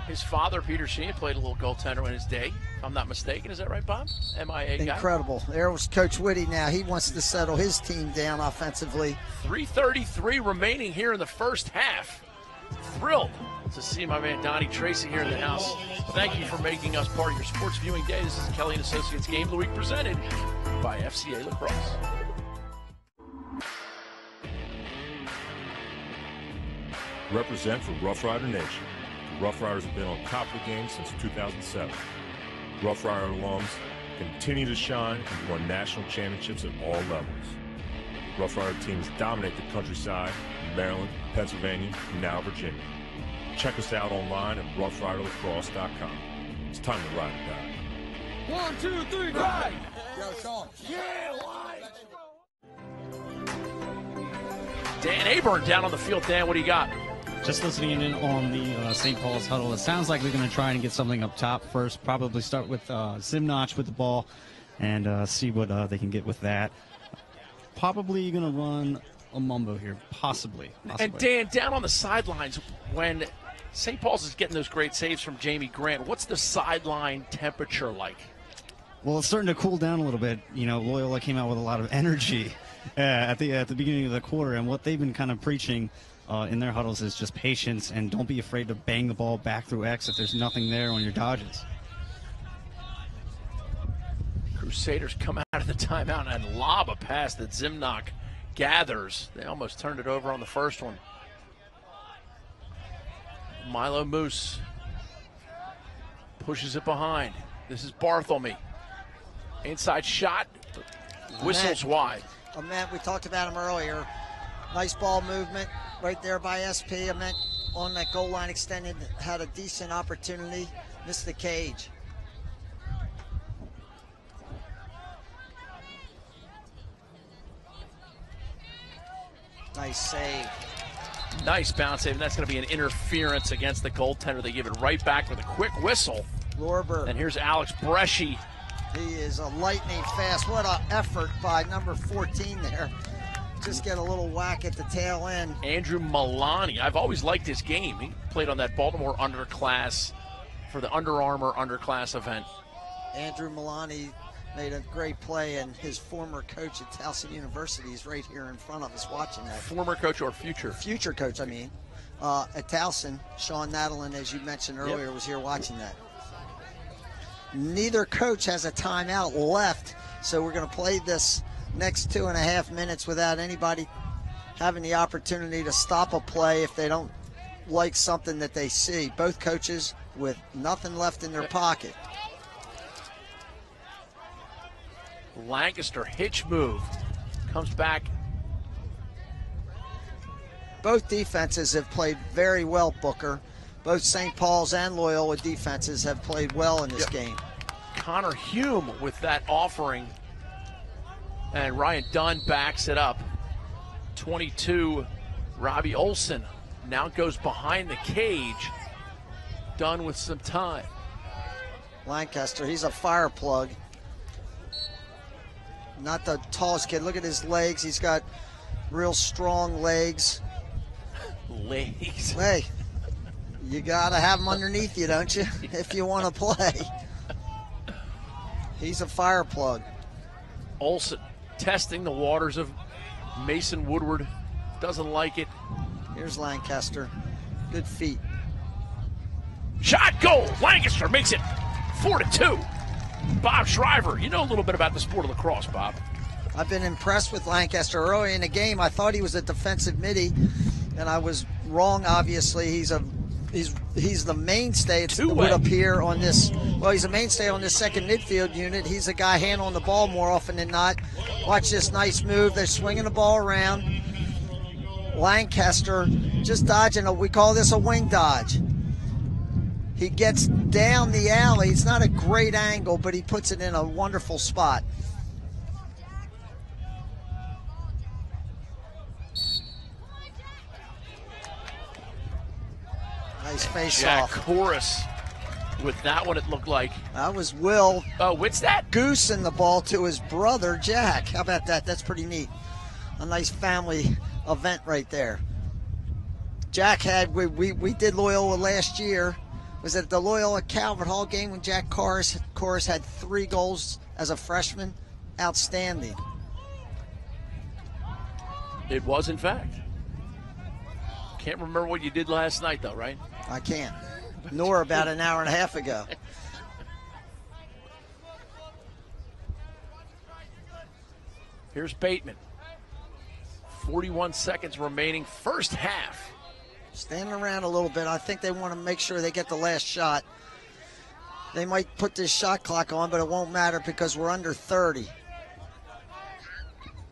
His father, Peter Sheehan, played a little goaltender in his day, if I'm not mistaken. Is that right, Bob? MIAA guy. Incredible. There was Coach Whitty now. He wants to settle his team down offensively. 3:33 remaining here in the first half. Thrilled to see my man Donnie Tracy here in the house. Thank you for making us part of your sports viewing day. This is Kelly & Associates Game of the Week presented by FCA Lacrosse. Represent for Rough Rider Nation. The Rough Riders have been on top of the game since 2007. Rough Rider alums continue to shine and won national championships at all levels. Rough Rider teams dominate the countryside in Maryland, Pennsylvania, and now Virginia. Check us out online at roughriderlacrosse.com. It's time to ride or die. 1, 2, 3, ride! Yo, Sean. Yeah, ride! Dan Aburn down on the field. Dan, what do you got? Just listening in on the St. Paul's huddle, it sounds like they're going to try and get something up top first. Probably start with Zimnoch with the ball and see what they can get with that. Probably going to run a Mumbo here, possibly. And Dan, down on the sidelines, when St. Paul's is getting those great saves from Jamie Grant, what's the sideline temperature like? Well, it's starting to cool down a little bit. Loyola came out with a lot of energy at the beginning of the quarter, and what they've been kind of preaching in their huddles is just patience and don't be afraid to bang the ball back through X if there's nothing there on your dodges. Crusaders come out of the timeout and lob a pass that Zimnoch gathers. They almost turned it over on the first one. Milo Moose pushes it behind. This is Barthelme. Inside shot, whistles wide. Ament, we talked about him earlier. Nice ball movement right there by SP. Ament on that goal line extended, had a decent opportunity, missed the cage. Nice save. Nice bounce save, and that's going to be an interference against the goaltender. They give it right back with a quick whistle. Lorber. And here's Alex Bresci. He is a lightning fast. What an effort by number 14 there. Just get a little whack at the tail end. Andrew Milani. I've always liked his game. He played on that Baltimore underclass for the Under Armour underclass event. Andrew Milani made a great play, and his former coach at Towson University is right here in front of us watching that. Former coach or future? Future coach, I mean. at Towson. Sean Nadelin, as you mentioned earlier, was here watching that. Neither coach has a timeout left, so we're going to play this next 2.5 minutes without anybody having the opportunity to stop a play if they don't like something that they see. Both coaches with nothing left in their pocket. Lancaster hitch move comes back. Both defenses have played very well, Booker. Both St. Paul's and Loyola defenses have played well in this game. Connor Hume with that offering. And Ryan Dunn backs it up. 22, Robbie Olson now goes behind the cage. Dunn with some time. Lancaster, he's a fire plug. Not the tallest kid. Look at his legs. He's got real strong legs. Legs. Hey, you got to have them underneath you, don't you, if you want to play. He's a fire plug. Olson testing the waters of Mason Woodward. Doesn't like it. Here's Lancaster. Good feet. Shot, goal. Lancaster makes it 4-2. Bob Shriver, you know a little bit about the sport of lacrosse, Bob. I've been impressed with Lancaster. Early in the game, I thought he was a defensive midi, and I was wrong, obviously. He's the mainstay. It would appear on this. Well, he's a mainstay on this second midfield unit. He's a guy handling the ball more often than not. Watch this nice move. They're swinging the ball around. Lancaster just dodging. We call this a wing dodge. He gets down the alley. It's not a great angle, but he puts it in a wonderful spot. Nice face off. Jack Chorus with that one, it looked like. That was Will. Oh, what's that? Goosing the ball to his brother, Jack. How about that? That's pretty neat. A nice family event right there. Jack had, we did Loyola last year. Was it the Loyola Calvert Hall game when Jack Chorus had 3 goals as a freshman? Outstanding. It was, in fact. Can't remember what you did last night, though, right? I can't. Nor about an hour and a half ago. Here's Bateman. 41 seconds remaining, first half. Standing around a little bit. I think they want to make sure they get the last shot. They might put this shot clock on, but it won't matter because we're under 30.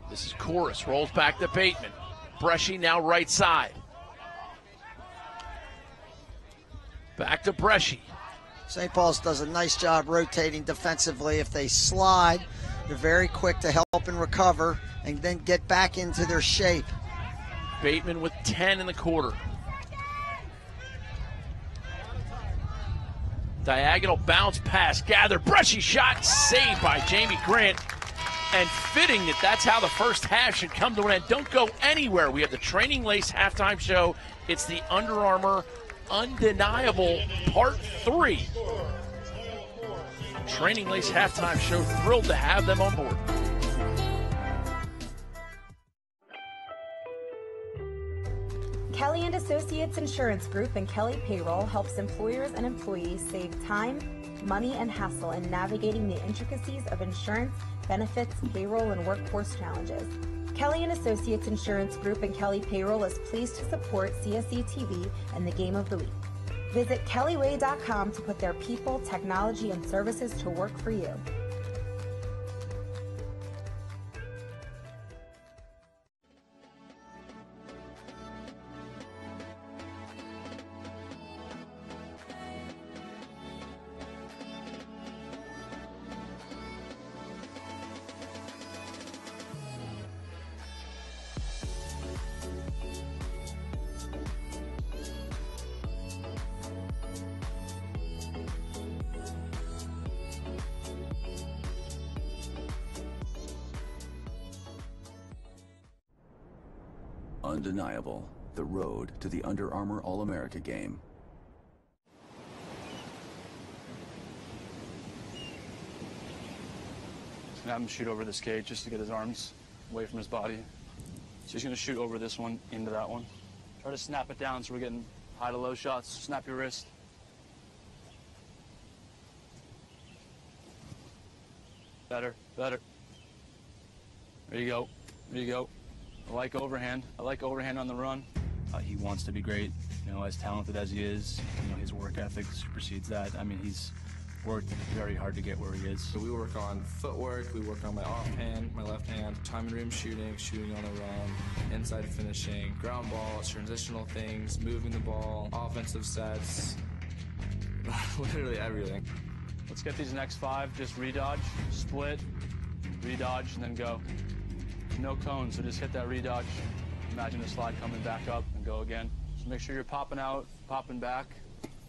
This is Chorus, rolls back to Bateman. Bresci now right side. Back to Bresci. St. Paul's does a nice job rotating defensively. If they slide, they're very quick to help and recover and then get back into their shape. Bateman with 10 in the quarter. Diagonal bounce pass, gathered. Bresci shot, saved by Jamie Grant. And fitting that that's how the first half should come to an end. Don't go anywhere. We have the Training Lace halftime show. It's the Under Armour Undeniable Part 3. Training Lace halftime show. Thrilled to have them on board. Kelly and Associates Insurance Group and Kelly Payroll helps employers and employees save time, money, and hassle in navigating the intricacies of insurance, benefits, payroll, and workforce challenges. Kelly and Associates Insurance Group and Kelly Payroll is pleased to support CSE TV and the Game of the Week. Visit kellyway.com to put their people, technology, and services to work for you. Undeniable, the road to the Under Armour All-America game. He's gonna have him shoot over this cage just to get his arms away from his body. So he's gonna shoot over this one into that one. Try to snap it down so we're getting high to low shots. Snap your wrist. Better, better. There you go. There you go. I like overhand. I like overhand on the run. He wants to be great. You know, as talented as he is, you know, his work ethic supersedes that. I mean, he's worked very hard to get where he is. So we work on footwork, we work on my offhand, my left hand, time and rim shooting, shooting on the run, inside finishing, ground ball, transitional things, moving the ball, offensive sets, literally everything. Let's get these next 5. Just redodge, split, redodge, and then go. No cone, so just hit that redodge. Imagine the slide coming back up and go again. So make sure you're popping out, popping back.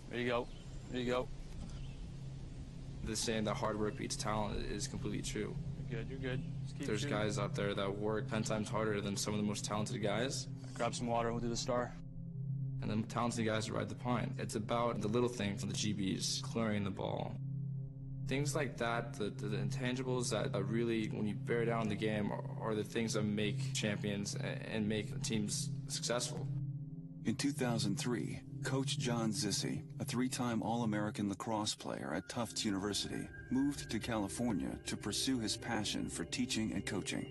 There you go. There you go. The saying that hard work beats talent is completely true. You're good, you're good. Just keep There's shooting. guys out there that work 10 times harder than some of the most talented guys. Grab some water, we'll do the star. And then talented guys ride the pine. It's about the little things, the GBs, clearing the ball. Things like that, the intangibles that really, when you bear down the game, are the things that make champions and make teams successful. In 2003, Coach John Zissi, a 3-time All-American lacrosse player at Tufts University, moved to California to pursue his passion for teaching and coaching.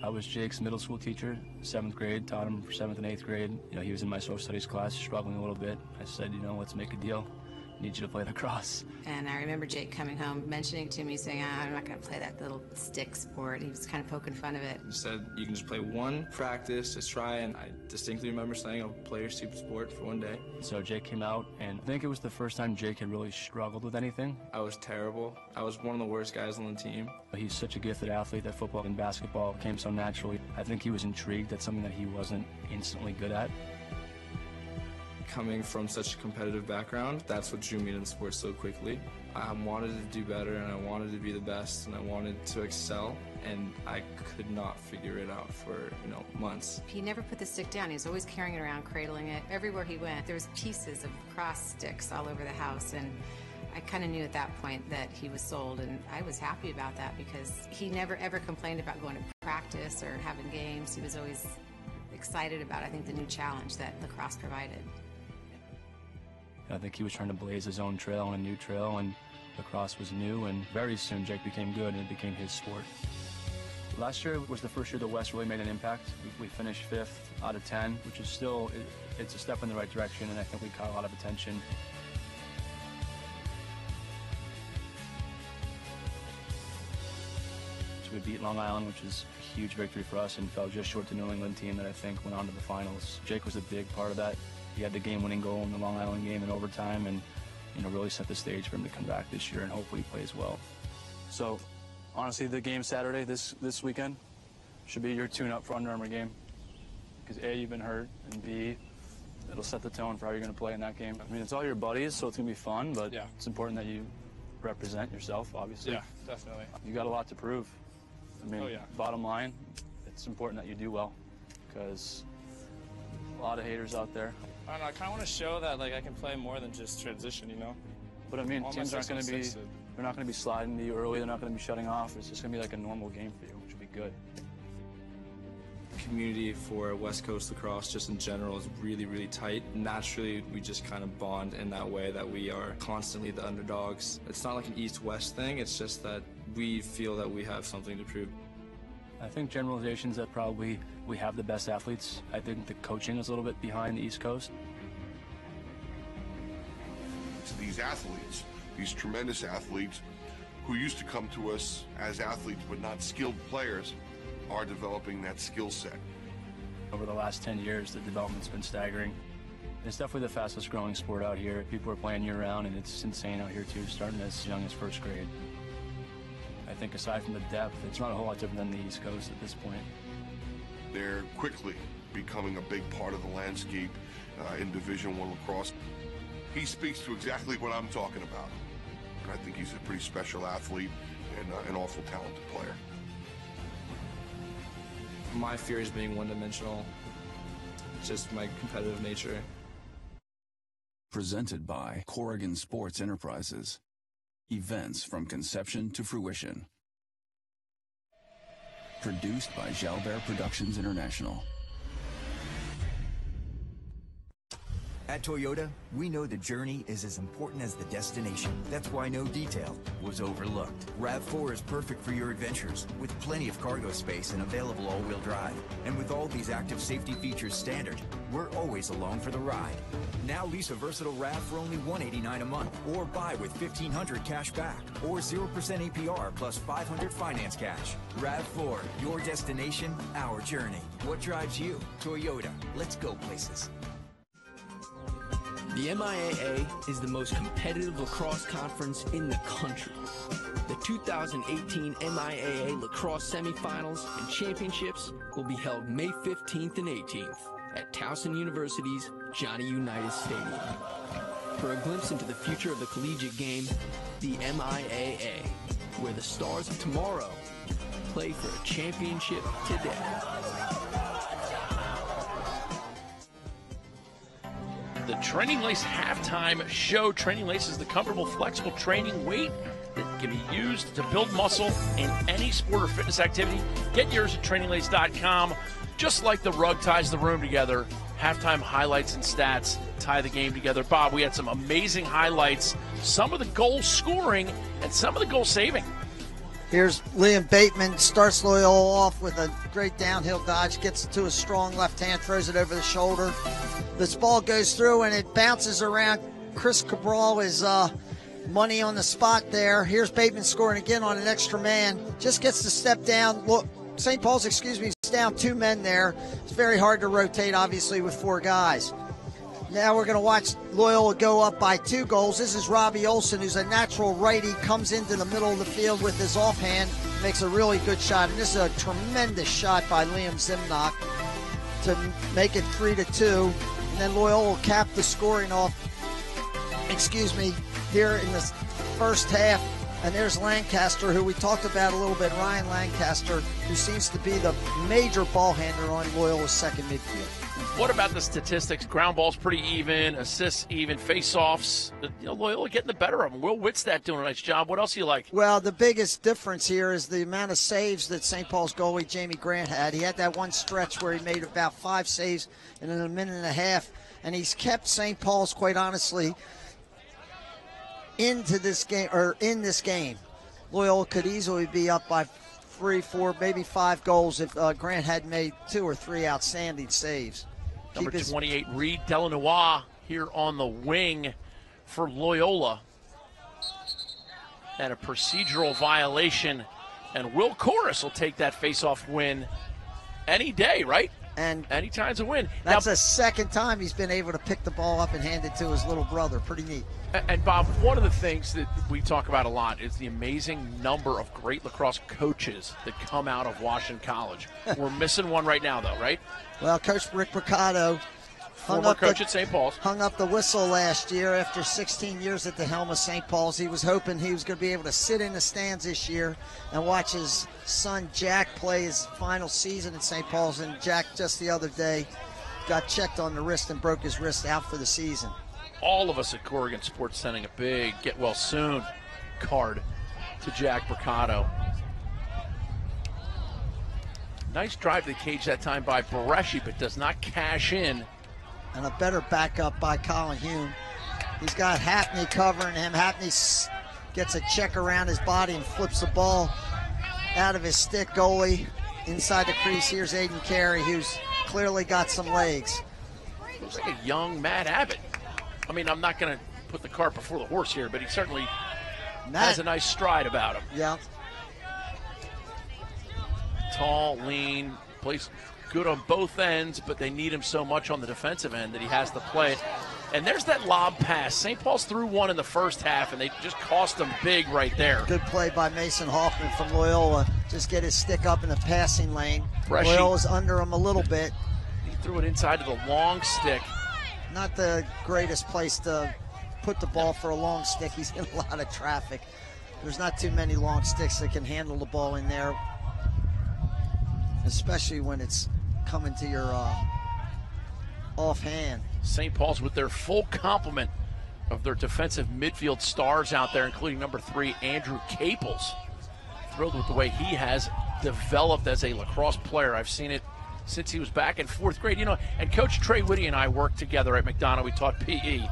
I was Jake's middle school teacher, 7th grade, taught him for 7th and 8th grade. You know, he was in my social studies class, struggling a little bit. I said, you know, let's make a deal. I need you to play lacrosse. And I remember Jake coming home, mentioning to me, saying, I'm not going to play that little stick sport. He was kind of poking fun of it. He said, you can just play one practice, just try, and I distinctly remember saying, I'll play your stupid sport for one day. So Jake came out, and I think it was the first time Jake had really struggled with anything. I was terrible. I was one of the worst guys on the team. He's such a gifted athlete that football and basketball came so naturally. I think he was intrigued at something that he wasn't instantly good at. Coming from such a competitive background, that's what drew me into the sport so quickly. I wanted to do better, and I wanted to be the best, and I wanted to excel, and I could not figure it out for, months. He never put the stick down. He was always carrying it around, cradling it. Everywhere he went, there was pieces of lacrosse sticks all over the house, and I kind of knew at that point that he was sold, and I was happy about that because he never ever complained about going to practice or having games. He was always excited about, I think, the new challenge that lacrosse provided. I think he was trying to blaze his own trail and a new trail, and lacrosse was new, and very soon Jake became good, and it became his sport. Last year was the first year the West really made an impact. We finished 5th out of 10, which is still, it's a step in the right direction, and I think we caught a lot of attention. So we beat Long Island, which is a huge victory for us, and fell just short to the New England team that I think went on to the finals. Jake was a big part of that. He had the game-winning goal in the Long Island game in overtime, and really set the stage for him to come back this year, and hopefully he plays well. So, honestly, the game Saturday, this weekend, should be your tune-up for Under Armour game. Because A, you've been hurt, and B, it'll set the tone for how you're going to play in that game. I mean, it's all your buddies, so it's going to be fun, but yeah, it's important that you represent yourself, obviously. Yeah, definitely. You got a lot to prove. I mean, oh, yeah. Bottom line, it's important that you do well, because a lot of haters out there. I don't know, I kind of want to show that I can play more than just transition, But I mean, teams aren't going to be, they're not going to be sliding to you early, they're not going to be shutting off. It's just going to be like a normal game for you, which will be good. Community for West Coast lacrosse, just in general, is really, really tight. Naturally, we just kind of bond in that way that we are constantly the underdogs. It's not like an East-West thing, it's just that we feel that we have something to prove. I think generalizations that probably we have the best athletes. I think the coaching is a little bit behind the East Coast. So these athletes, these tremendous athletes who used to come to us as athletes but not skilled players, are developing that skill set. Over the last 10 years, the development's been staggering. It's definitely the fastest growing sport out here. People are playing year-round, and it's insane out here too, starting as young as 1st grade. I think aside from the depth, it's not a whole lot different than the East Coast at this point. They're quickly becoming a big part of the landscape in Division I lacrosse. He speaks to exactly what I'm talking about. And I think he's a pretty special athlete and an awful talented player. My fear is being one-dimensional, just my competitive nature. Presented by Corrigan Sports Enterprises. Events from conception to fruition. Produced by Jalbert Productions International. At Toyota, we know the journey is as important as the destination. That's why no detail was overlooked. RAV4 is perfect for your adventures, with plenty of cargo space and available all-wheel drive. And with all these active safety features standard, we're always along for the ride. Now lease a versatile RAV for only $189 a month, or buy with $1,500 cash back, or 0% APR plus $500 finance cash. RAV4, your destination, our journey. What drives you? Toyota. Let's go places. The MIAA is the most competitive lacrosse conference in the country. The 2018 MIAA Lacrosse Semifinals and Championships will be held May 15th and 18th at Towson University's Johnny Unitas Stadium. For a glimpse into the future of the collegiate game, the MIAA, where the stars of tomorrow play for a championship today. The Training Lace halftime show. Training Lace is the comfortable, flexible training weight that can be used to build muscle in any sport or fitness activity. Get yours at traininglace.com. Just like the rug ties the room together, halftime highlights and stats tie the game together. Bob, we had some amazing highlights, some of the goal scoring and some of the goal saving. Here's Liam Bateman, starts Loyola off with a great downhill dodge, gets it to a strong left hand, throws it over the shoulder. This ball goes through and it bounces around. Chris Cabral is money on the spot there. Here's Bateman scoring again on an extra man. Just gets to step down. Look, St. Paul's, is down 2 men there. It's very hard to rotate, obviously, with 4 guys. Now we're going to watch Loyola go up by 2 goals. This is Robbie Olson, who's a natural righty, comes into the middle of the field with his offhand, makes a really good shot. And this is a tremendous shot by Liam Zimnock to make it 3-2. And then Loyola will cap the scoring off, here in the first half. And there's Lancaster, who we talked about a little bit, Ryan Lancaster, who seems to be the major ball handler on Loyola's second midfield. What about the statistics? Ground balls pretty even, assists even, face-offs. Loyola getting the better of them. Will Whitstad doing a nice job. What else do you like? Well, the biggest difference here is the amount of saves that St. Paul's goalie Jamie Grant had. He had that one stretch where he made about 5 saves in a minute and a half, and he's kept St. Paul's, quite honestly, in this game. Loyola could easily be up by 3, 4, maybe 5 goals if Grant had made 2 or 3 outstanding saves. Number 28, Reed Delanois here on the wing for Loyola. And a procedural violation. And Will Corris will take that face-off win any day, right? And anytime's a win. That's the second time he's been able to pick the ball up and hand it to his little brother. Pretty neat. And Bob, one of the things that we talk about a lot is the amazing number of great lacrosse coaches that come out of Washington College. We're missing one right now, though, right? Well, Coach Rick Bricado, former coach at St. Paul's, hung up the whistle last year after 16 years at the helm of St. Paul's. He was hoping he was going to be able to sit in the stands this year and watch his son Jack play his final season at St. Paul's. And Jack, just the other day, got checked on the wrist and broke his wrist, out for the season. All of us at Corrigan Sports sending a big get well soon card to Jack Bricado. Nice drive to the cage that time by Bareshi, but does not cash in. And a better backup by Colin Hume. He's got Hapney covering him. Hapney gets a check around his body and flips the ball out of his stick. Goalie inside the crease. Here's Aiden Carey, who's clearly got some legs. Looks like a young Matt Abbott. I mean, I'm not going to put the cart before the horse here, but he certainly has a nice stride about him. Yeah. Tall, lean, plays good on both ends, but they need him so much on the defensive end that he has to play. And there's that lob pass. St. Paul's threw one in the first half, and they just cost them big right there. Good play by Mason Hoffman from Loyola. Just get his stick up in the passing lane. Bresci. Loyola's under him a little bit. He threw it inside to the long stick. Not the greatest place to put the ball for a long stick. He's in a lot of traffic. There's not too many long sticks that can handle the ball in there, especially when it's coming to your offhand. St. Paul's with their full complement of their defensive midfield stars out there, including number 3, Andrew Caples. Thrilled with the way he has developed as a lacrosse player. I've seen it since he was back in 4th grade. You know, and Coach Trey Whitty and I worked together at McDonough. We taught PE.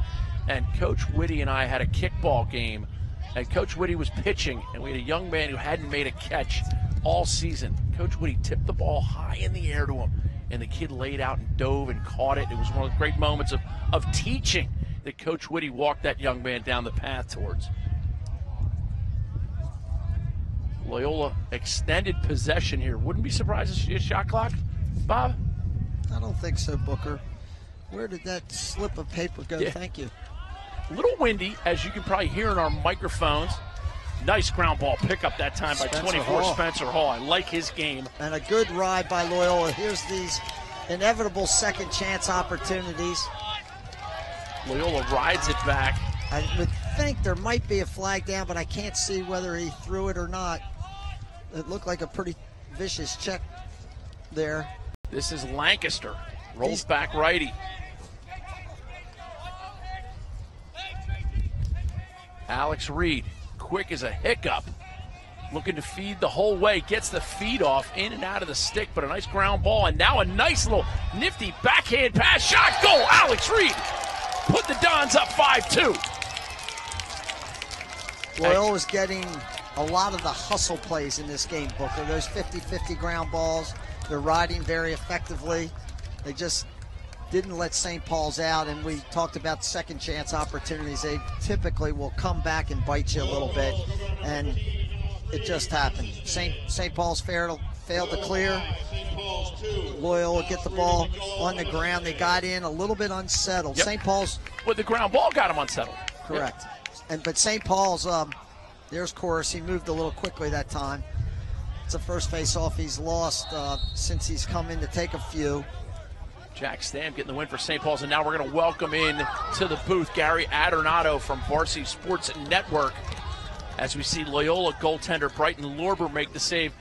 And Coach Whitty and I had a kickball game. And Coach Whitty was pitching, and we had a young man who hadn't made a catch all season. Coach Whitty tipped the ball high in the air to him, and the kid laid out and dove and caught it. It was one of the great moments of teaching that Coach Whitty walked that young man down the path towards. Loyola extended possession here. Wouldn't be surprised to see a shot clock, Bob? I don't think so, Booker. Where did that slip of paper go? Yeah. Thank you. A little windy, as you can probably hear in our microphones. Nice ground ball pickup that time by 24 Spencer Hall. I like his game. And a good ride by Loyola. Here's these inevitable second chance opportunities. Loyola rides it back. I would think there might be a flag down, but I can't see whether he threw it or not. It looked like a pretty vicious check there. This is Lancaster. Rolls back righty. Alex Reed, quick as a hiccup, looking to feed the whole way, gets the feed off, in and out of the stick, but a nice ground ball, and now a nice little nifty backhand pass, shot, goal, Alex Reed. Put the Dons up 5-2. Loyola was getting a lot of the hustle plays in this game, Booker. Those 50-50 ground balls, they're riding very effectively. They just didn't let St. Paul's out, and we talked about second chance opportunities. They typically will come back and bite you a little bit, and it just happened. St. Paul's failed to clear. Loyola get the ball on the ground. They got in a little bit unsettled. Yep. St. Paul's, with the ground ball, got him unsettled. Correct. Yep. But St. Paul's, there's Corus. He moved a little quickly that time. It's the first face-off he's lost since he's come in to take a few. Jack Stam getting the win for St. Paul's, and now we're going to welcome in to the booth Gary Adornato from Varsity Sports Network as we see Loyola goaltender Brighton Lorber make the save.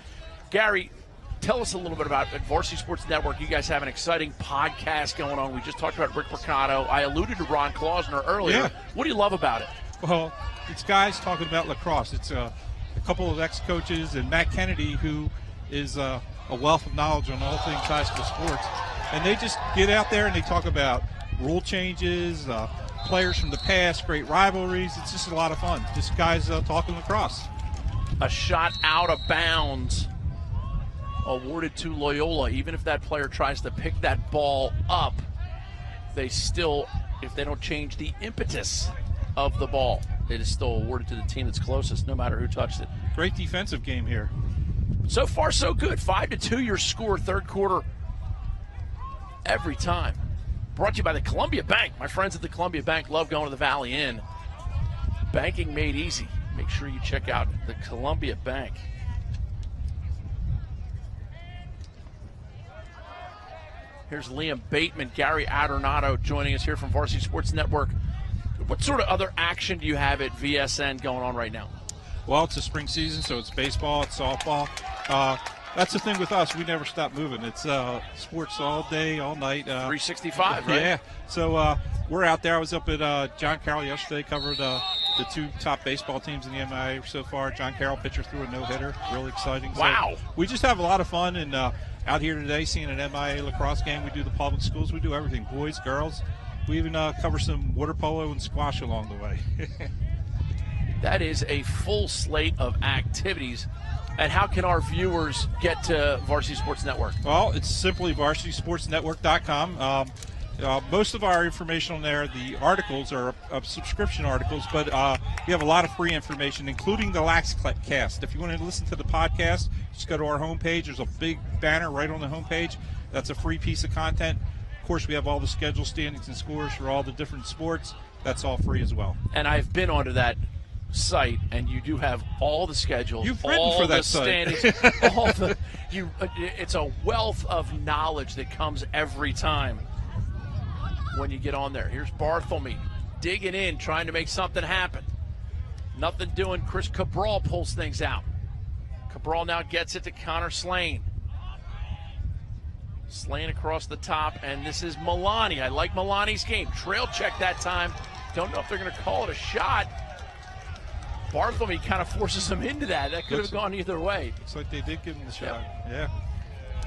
Gary, tell us a little bit about Varsity Sports Network. You guys have an exciting podcast going on. We just talked about Rick Mercado. I alluded to Ron Klausner earlier. Yeah. What do you love about it? Well, it's guys talking about lacrosse. It's a couple of ex-coaches and Matt Kennedy, who is a wealth of knowledge on all things high school sports. And they just get out there and they talk about rule changes, players from the past, great rivalries. It's just a lot of fun. Just guys talking lacrosse. A shot out of bounds awarded to Loyola. Even if that player tries to pick that ball up, they still, if they don't change the impetus of the ball, it is still awarded to the team that's closest, no matter who touched it. Great defensive game here. So far, so good. 5-2 your score, third quarter. Every time. Brought to you by the Columbia Bank. My friends at the Columbia Bank love going to the Valley Inn. Banking made easy. Make sure you check out the Columbia Bank. Here's Liam Bateman, Gary Adornato joining us here from Varsity Sports Network. What sort of other action do you have at VSN going on right now? Well, it's a spring season, so it's baseball, it's softball. That's the thing with us. We never stop moving. It's sports all day, all night. 365, right? Yeah. So we're out there. I was up at John Carroll yesterday, covered the two top baseball teams in the MIAA so far. John Carroll, pitcher, threw a no-hitter. Really exciting. Wow. So we just have a lot of fun. And out here today, seeing an MIAA lacrosse game, we do the public schools. We do everything, boys, girls. We even cover some water polo and squash along the way. That is a full slate of activities. And how can our viewers get to Varsity Sports Network? Well, it's simply varsitysportsnetwork.com. Most of our information on there, the articles are subscription articles, but we have a lot of free information, including the Laxcast. If you want to listen to the podcast, just go to our homepage. There's a big banner right on the homepage. That's a free piece of content. Of course, we have all the schedule, standings, and scores for all the different sports. That's all free as well. And I've been onto that site, and you do have all the schedules, You've written all for the that site. standings, it's a wealth of knowledge that comes every time when you get on there. Here's Bartholomew digging in, trying to make something happen. Nothing doing. Chris Cabral pulls things out. Cabral now gets it to Connor Slane. Slane across the top, and this is Milani. I like Milani's game. Trail check that time. Don't know if they're going to call it a shot. Bartholomew kind of forces him into that. That could have gone either way. Looks like they did give him the shot. Yeah.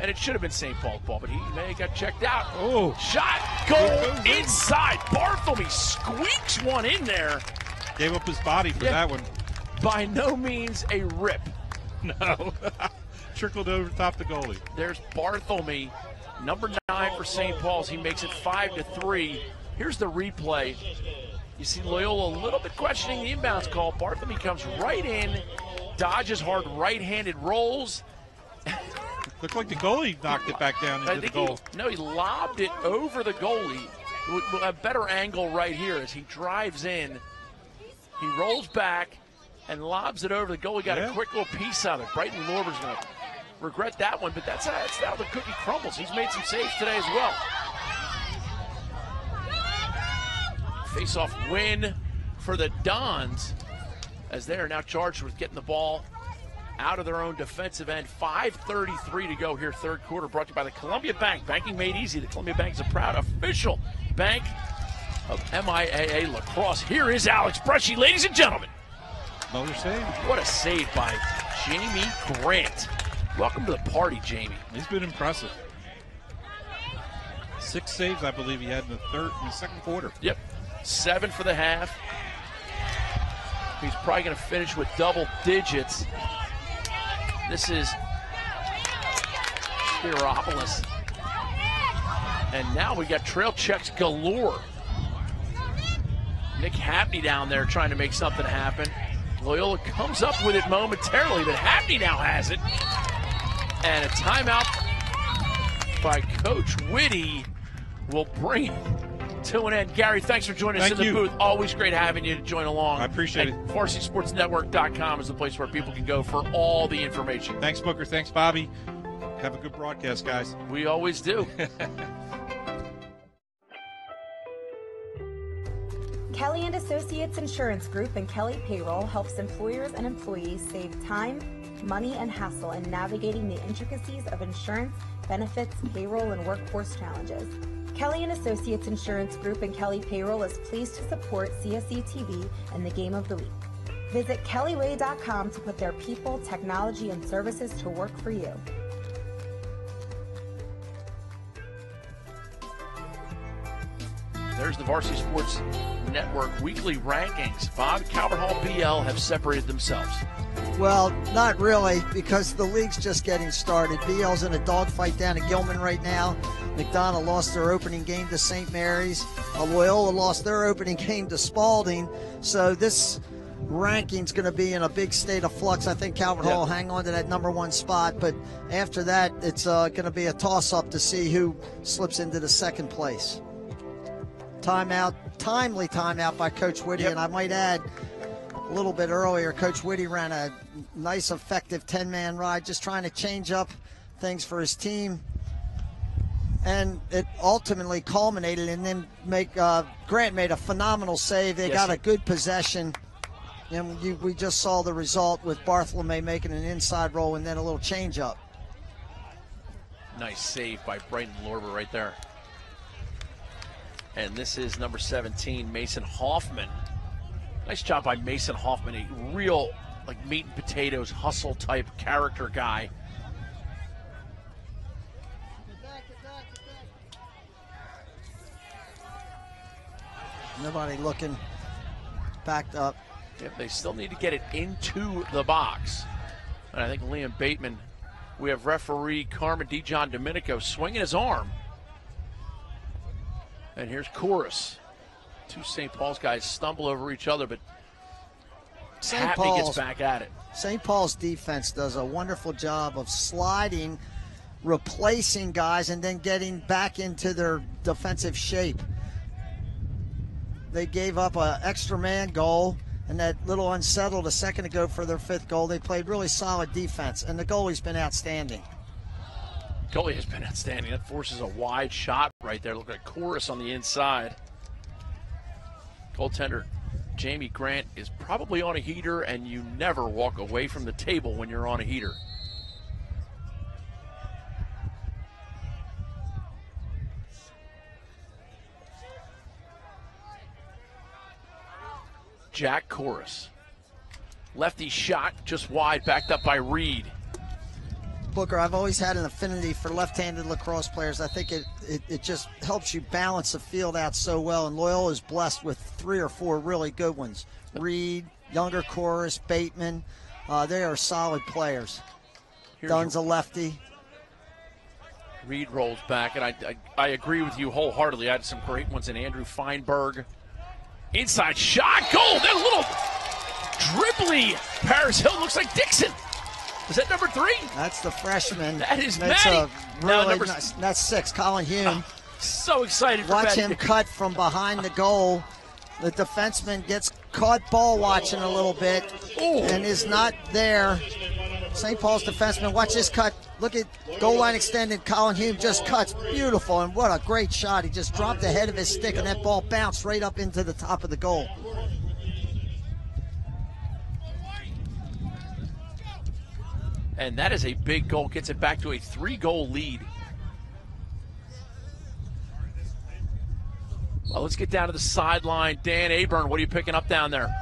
And it should have been St. Paul's ball, but he may have got checked out. Oh. Shot, goal, inside. Bartholomew squeaks one in there. Gave up his body for that one. By no means a rip. No. Trickled over top the goalie. There's Bartholomew, number 9 for St. Paul's. He makes it 5-3. Here's the replay. You see Loyola a little bit questioning the inbounds call. Bartholomew comes right in, dodges hard right-handed rolls. Looked like the goalie knocked it back down into the goal. He lobbed it over the goalie. A better angle right here as he drives in. He rolls back and lobs it over the goalie. Got a quick little piece of it. Brighton Lorber's going to regret that one, but that's how the cookie crumbles. He's made some saves today as well. Face-off win for the Dons as they are now charged with getting the ball out of their own defensive end. 5:33 to go here, third quarter, brought to you by the Columbia Bank. Banking made easy. The Columbia Bank is a proud official bank of MIAA Lacrosse. Here is Alex Bresci, ladies and gentlemen. Another save. What a save by Jamie Grant. Welcome to the party, Jamie. He's been impressive. 6 saves, I believe he had in the second quarter. Yep, 7 for the half. He's probably going to finish with double digits. This is Spiropoulos. And now we got trail checks galore. Nick Hapney down there trying to make something happen. Loyola comes up with it momentarily, but Hapney now has it. And a timeout by Coach Whitty will bring it to an end. Gary, thanks for joining us in the booth. Always great having you to join along. I appreciate it. VarsitySportsNetwork.com is the place where people can go for all the information. Thanks, Booker. Thanks, Bobby. Have a good broadcast, guys. We always do. Kelly and Associates Insurance Group and Kelly Payroll helps employers and employees save time, money, and hassle in navigating the intricacies of insurance, benefits, payroll, and workforce challenges. Kelly and Associates Insurance Group and Kelly Payroll is pleased to support CSE TV and the Game of the Week. Visit kellyway.com to put their people, technology, and services to work for you. There's the Varsity Sports Network weekly rankings. Bob, Calvert Hall, BL have separated themselves. Well, not really, because the league's just getting started. BL's in a dogfight down at Gilman right now. McDonald lost their opening game to St. Mary's. Loyola lost their opening game to Spalding. So this ranking's going to be in a big state of flux. I think Calvert Hall will hang on to that number 1 spot, but after that, it's going to be a toss-up to see who slips into the second place. Timely timeout by Coach Whitty, and I might add, a little bit earlier, Coach Whitty ran a nice, effective 10-man ride, just trying to change up things for his team. And it ultimately culminated in them Grant made a phenomenal save. They got a good possession. And we just saw the result with Bartholomew making an inside roll and then a little change up. Nice save by Brighton Lorber right there. And this is number 17, Mason Hoffman. Nice job by Mason Hoffman, a real meat and potatoes hustle type character guy. Nobody looking, backed up. Yep, they still need to get it into the box. And I think Liam Bateman, we have referee Carmen DeJohn Domenico swinging his arm. And here's Chorus. 2 St. Paul's guys stumble over each other, but Happy gets back at it. St. Paul's defense does a wonderful job of sliding, replacing guys, and then getting back into their defensive shape. They gave up an extra man goal and that little unsettled a second ago for their 5th goal. They played really solid defense, and the goalie's been outstanding. Goalie has been outstanding. That forces a wide shot right there. Look at Chorus on the inside. Goaltender Jamie Grant is probably on a heater, and you never walk away from the table when you're on a heater. Jack Chorus. Lefty shot just wide, backed up by Reed. Booker, I've always had an affinity for left-handed lacrosse players. I think it just helps you balance the field out so well, and Loyola is blessed with 3 or 4 really good ones. Reed, Younger Chorus, Bateman, they are solid players. Dunn's a lefty. Reed rolls back, and I agree with you wholeheartedly. I had some great ones in Andrew Feinberg. Inside shot, goal. That little dribbly Paris Hill looks like Dixon. Is that number 3? That's the freshman. That is That's Maddie. Really nice. That's 6, Colin Hume. So excited for Watch Maddie. him cut from behind the goal. The defenseman gets caught ball watching a little bit and is not there. St. Paul's defenseman, watch this cut. Look at goal line extended. Colin Hume just cuts. Beautiful, and what a great shot. He just dropped the head of his stick, and that ball bounced right up into the top of the goal. And that is a big goal. Gets it back to a 3-goal lead. Well, let's get down to the sideline. Dan Aburn, what are you picking up down there?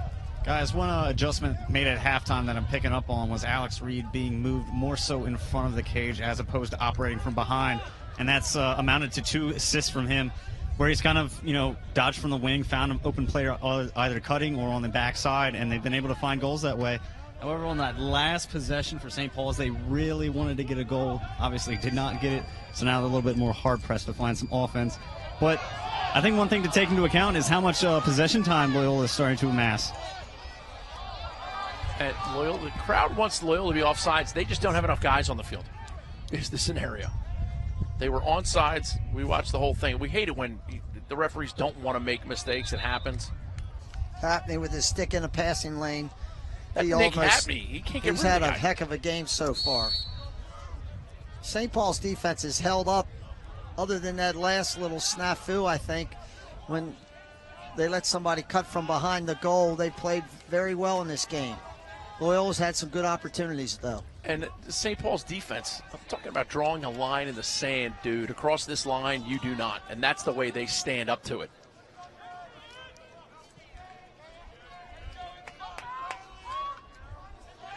Guys, one adjustment made at halftime that I'm picking up on was Alex Reed being moved more so in front of the cage as opposed to operating from behind. And that's amounted to 2 assists from him, where he's kind of, dodged from the wing, found an open player either cutting or on the backside, and they've been able to find goals that way. However, on that last possession for St. Paul's, they really wanted to get a goal. Obviously did not get it, so now they're a little bit more hard-pressed to find some offense. But I think one thing to take into account is how much possession time Loyola is starting to amass. At Loyola, the crowd wants Loyola to be offsides. They just don't have enough guys on the field, is the scenario. They were onside. We watched the whole thing. We hate it when the referees don't want to make mistakes. It happens. Happney with his stick in a passing lane. Nick Happney, he can't get he's rid of had the a guy. heck of a game so far. St. Paul's defense is held up, other than that last little snafu, I think, when they let somebody cut from behind the goal. They played very well in this game. Loyola's had some good opportunities, though. And St. Paul's defense, I'm talking about drawing a line in the sand, dude. Across this line, you do not. And that's the way they stand up to it.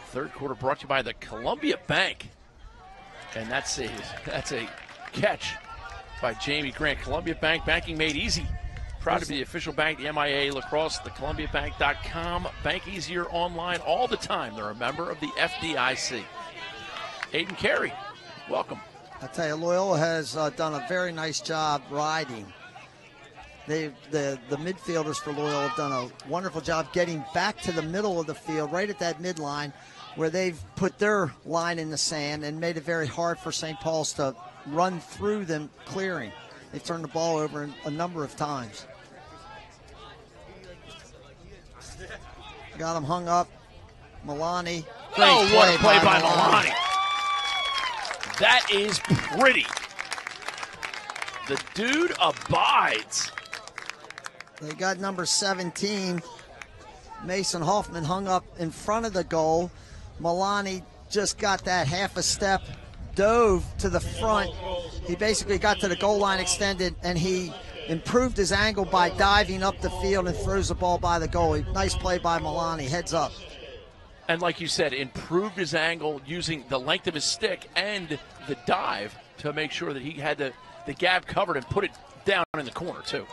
Third quarter brought to you by the Columbia Bank. And that's a catch by Jamie Grant. Columbia Bank, banking made easy. Proud to be the official bank, the MIAA Lacrosse, the ColumbiaBank.com. Bank easier online all the time. They're a member of the FDIC. Aiden Carey, welcome. I tell you, Loyola has done a very nice job riding. The midfielders for Loyola have done a wonderful job getting back to the middle of the field, right at that midline, where they've put their line in the sand and made it very hard for St. Paul's to run through them clearing. They've turned the ball over a number of times. Got him hung up. Milani. Oh, what a play by Milani. That is pretty. The dude abides. They got number 17, Mason Hoffman, hung up in front of the goal. Milani just got that half a step, dove to the front. He basically got to the goal line extended, and he improved his angle by diving up the field and throws the ball by the goalie. Nice play by Milani, heads up. And like you said, improved his angle using the length of his stick and the dive to make sure that he had the gap covered and put it down in the corner, too.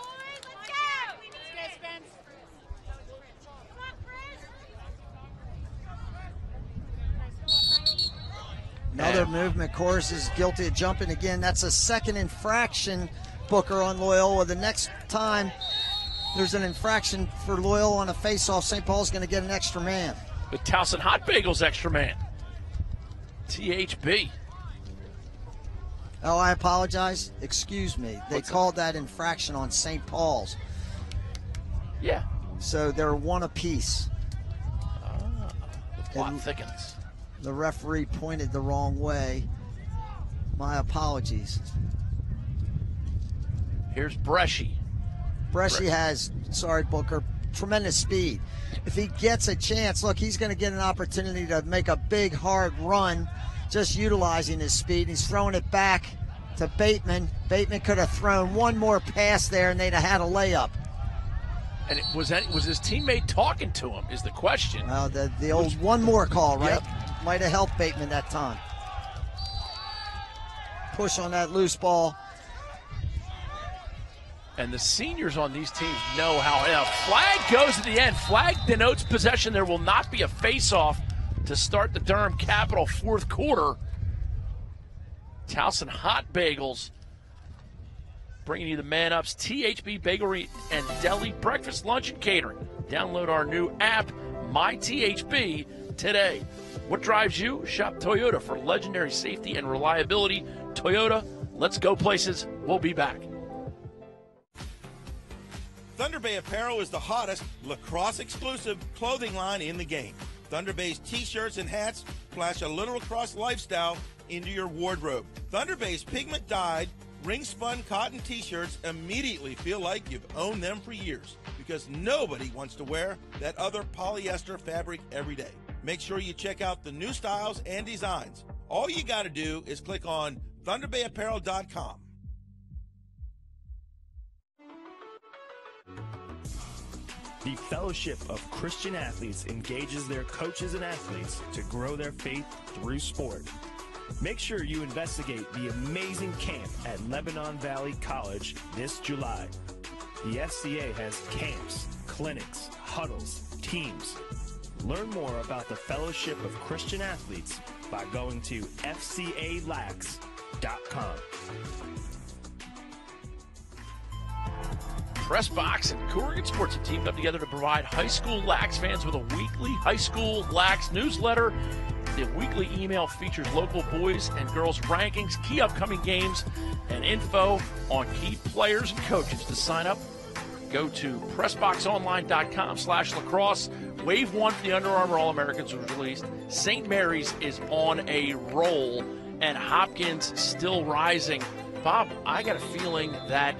Another movement. Course is guilty of jumping again. That's a second infraction, Booker, on Loyola. The next time there's an infraction for Loyola on a face-off, St. Paul's going to get an extra man. The Towson Hot Bagels extra man. THB. Oh, I apologize. Excuse me. They called that infraction on St. Paul's. Yeah. So they're one apiece. The plot thickens. The referee pointed the wrong way. My apologies. Here's Bresci. Bresci has, sorry Booker, tremendous speed. If he gets a chance, look, he's going to get an opportunity to make a big, hard run, just utilizing his speed. He's throwing it back to Bateman. Bateman could have thrown one more pass there, and they'd have had a layup. And was his teammate talking to him is the question. Well, the old one more call, right? Yep. Might have helped Bateman that time. push on that loose ball. And the seniors on these teams know how. Flag goes at the end. Flag denotes possession. There will not be a face-off to start the Durham Capital fourth quarter. Towson Hot Bagels bringing you the man-ups, THB Bakery and Deli, breakfast, lunch, and catering. Download our new app, MyTHB, today. What drives you? Shop Toyota for legendary safety and reliability. Toyota, let's go places. We'll be back. Thunder Bay Apparel is the hottest lacrosse-exclusive clothing line in the game. Thunder Bay's T-shirts and hats flash a little lacrosse lifestyle into your wardrobe. Thunder Bay's pigment-dyed, ring-spun cotton T-shirts immediately feel like you've owned them for years because nobody wants to wear that other polyester fabric every day. Make sure you check out the new styles and designs. All you got to do is click on ThunderBayApparel.com. The Fellowship of Christian Athletes engages their coaches and athletes to grow their faith through sport. Make sure you investigate the amazing camp at Lebanon Valley College this July. The FCA has camps, clinics, huddles, teams. Learn more about the Fellowship of Christian Athletes by going to fcalax.com. Press Box and Corrigan Sports have teamed up together to provide high school Lax fans with a weekly high school Lax newsletter. The weekly email features local boys and girls rankings, key upcoming games, and info on key players and coaches. To sign up, go to PressBoxOnline.com/lacrosse. Wave 1 for the Under Armour All-Americans was released. St. Mary's is on a roll, and Hopkins still rising. Bob, I got a feeling that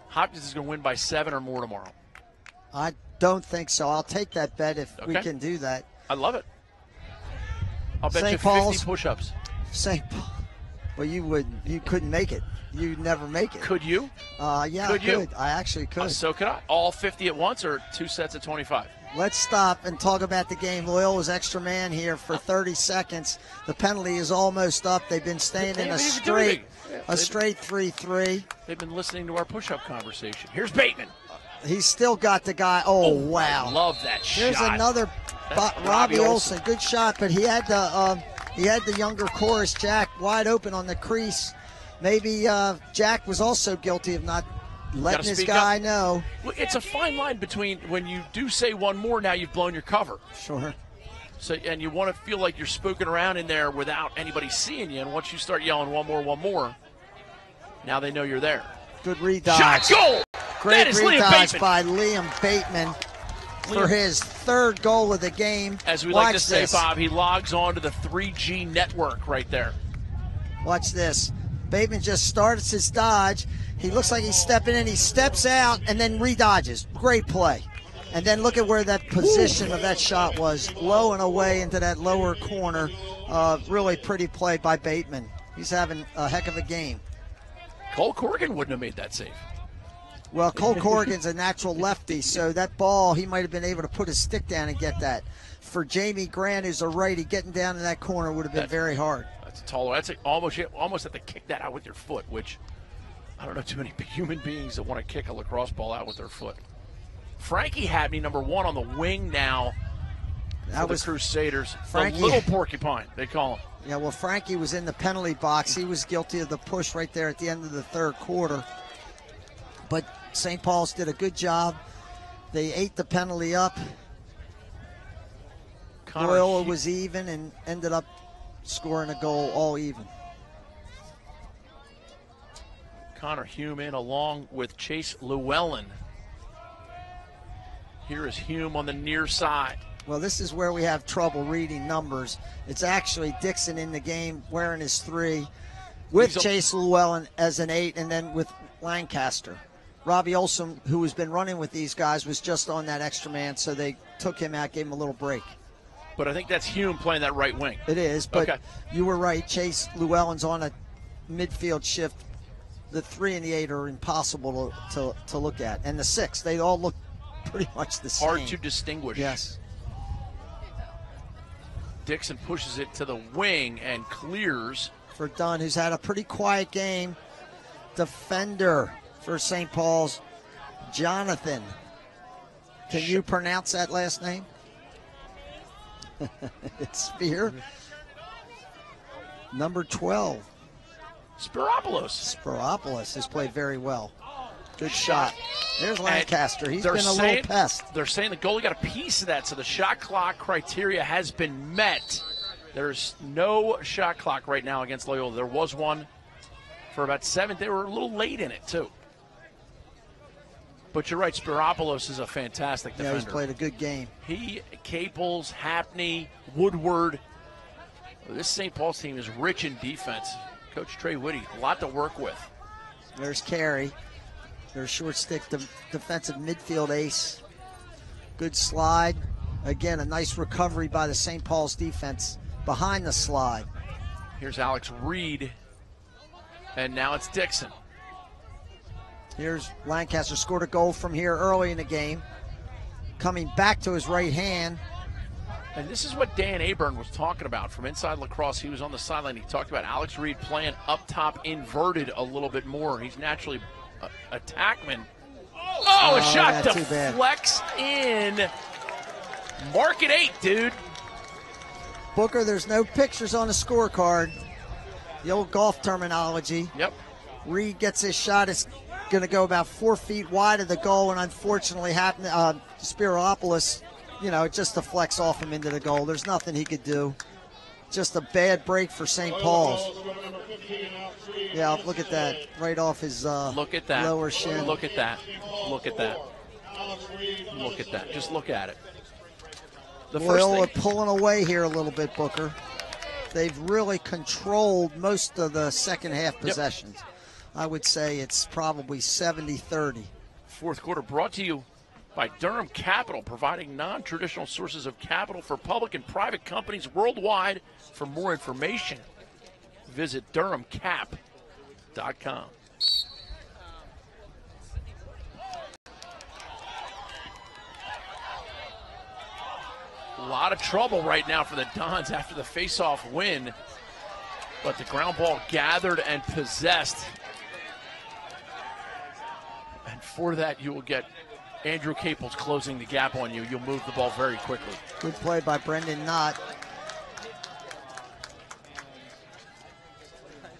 Hopkins is going to win by 7 or more tomorrow. I don't think so. I'll take that bet if we can do that. I love it. I'll bet you 50 push-ups. St. Paul. Well, you couldn't make it. You'd never make it. Could you? Yeah, could I you? could. I actually could. So could I. All 50 at once or 2 sets of 25? Let's stop and talk about the game. Loyola's extra man here for 30 seconds. The penalty is almost up. They've been staying in a straight 3-3. They've been listening to our push-up conversation. Here's Bateman. He's still got the guy. Oh, wow. I love that shot. Here's another Robbie Olsen. Good shot, but he had the younger chorus, Jack, wide open on the crease. Maybe Jack was also guilty of not letting his guy know. Well, it's a fine line between when you do say one more, now you've blown your cover. Sure. So, and you want to feel like you're spooking around in there without anybody seeing you. And once you start yelling one more, now they know you're there. Good read dodge. Shot goal! Great read dodge by Liam Bateman for his third goal of the game. As we like to say, Bob, he logs on to the 3G network right there. Watch this. Bateman just starts his dodge. He looks like he's stepping in. He steps out and then redodges. Great play. And then look at where that position of that shot was. Low and away into that lower corner. Really pretty play by Bateman. He's having a heck of a game. Cole Corrigan wouldn't have made that save. Well, Cole Corrigan's a natural lefty, so that ball, he might have been able to put his stick down and get that. For Jamie Grant, who's a righty, getting down in that corner would have been very hard. That's a taller. That's almost have to kick that out with your foot, which I don't know too many human beings that want to kick a lacrosse ball out with their foot. Frankie Habney, number 1 on the wing now for the Crusaders. Frankie, the little porcupine, they call him. Yeah, well, Frankie was in the penalty box. He was guilty of the push right there at the end of the third quarter. But St. Paul's did a good job. They ate the penalty up. Loyola was even and ended up scoring a goal all even. Connor Hume in along with Chase Llewellyn. Here is Hume on the near side. Well, this is where we have trouble reading numbers. It's actually Dixon in the game wearing his 3 with Chase Llewellyn as an 8 and then with Lancaster. Robbie Olsen, who has been running with these guys, was just on that extra man, so they took him out, gave him a little break. But I think that's Hume playing that right wing. It is, but you were right. Chase Llewellyn's on a midfield shift. The 3 and the 8 are impossible to look at. And the 6, they all look pretty much the same. Hard to distinguish. Yes. Dixon pushes it to the wing and clears. for Dunn, who's had a pretty quiet game. Defender for St. Paul's, Jonathan. Can you pronounce that last name? It's Spear. Number 12. Spiropoulos has played very well. Good shot. There's Lancaster. He's been a little pest. They're saying the goalie got a piece of that, so the shot clock criteria has been met. There's no shot clock right now against Loyola. There was one for about 7. They were a little late in it, too. But you're right, Spiropoulos is a fantastic defender. Yeah, he's played a good game. He, Caples, Hapney, Woodward. This St. Paul's team is rich in defense. Coach Trey Whitty, a lot to work with. There's Carey. Their short stick defensive midfield ace. Good slide. Again, a nice recovery by the St. Paul's defense behind the slide. Here's Alex Reed. And now it's Dixon. Here's Lancaster, scored a goal from here early in the game. Coming back to his right hand. And this is what Dan Aburn was talking about from inside Lacrosse. He was on the sideline. He talked about Alex Reed playing up top inverted a little bit more. He's naturally a tackman. Oh, a shot deflects in. Mark it 8, dude. Booker, there's no pictures on the scorecard. The old golf terminology. Yep. Reed gets his shot. It's going to go about 4 feet wide of the goal, and unfortunately, Spiropoulos, it just deflects off him into the goal. There's nothing he could do. Just a bad break for St. Paul's. Yeah, look at that. Right off his look at that. Lower shin. Look at that. Look at that. Look at that. Just look at it. Loyola pulling away here a little bit, Booker. They've really controlled most of the second half possessions. Yep. I would say it's probably 70-30. Fourth quarter brought to you by Durham Capital, providing non-traditional sources of capital for public and private companies worldwide. For more information, visit durhamcap.com. A lot of trouble right now for the Dons after the face-off win, but the ground ball gathered and possessed. And for that, you will get Andrew Caples closing the gap on you. You'll move the ball very quickly. Good play by Brendan Knott.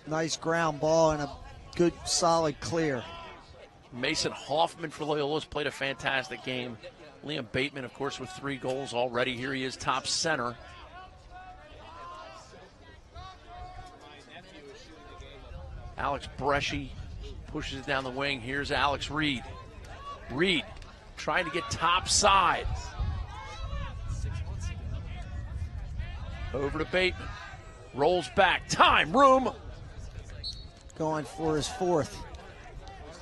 Nice ground ball and a good, solid clear. Mason Hoffman for Loyola's played a fantastic game. Liam Bateman, of course, with 3 goals already. Here he is, top center. Alex Bresci pushes it down the wing. Here's Alex Reed. Reed trying to get top side. Over to Bateman. Rolls back. Time, room. Going for his 4th.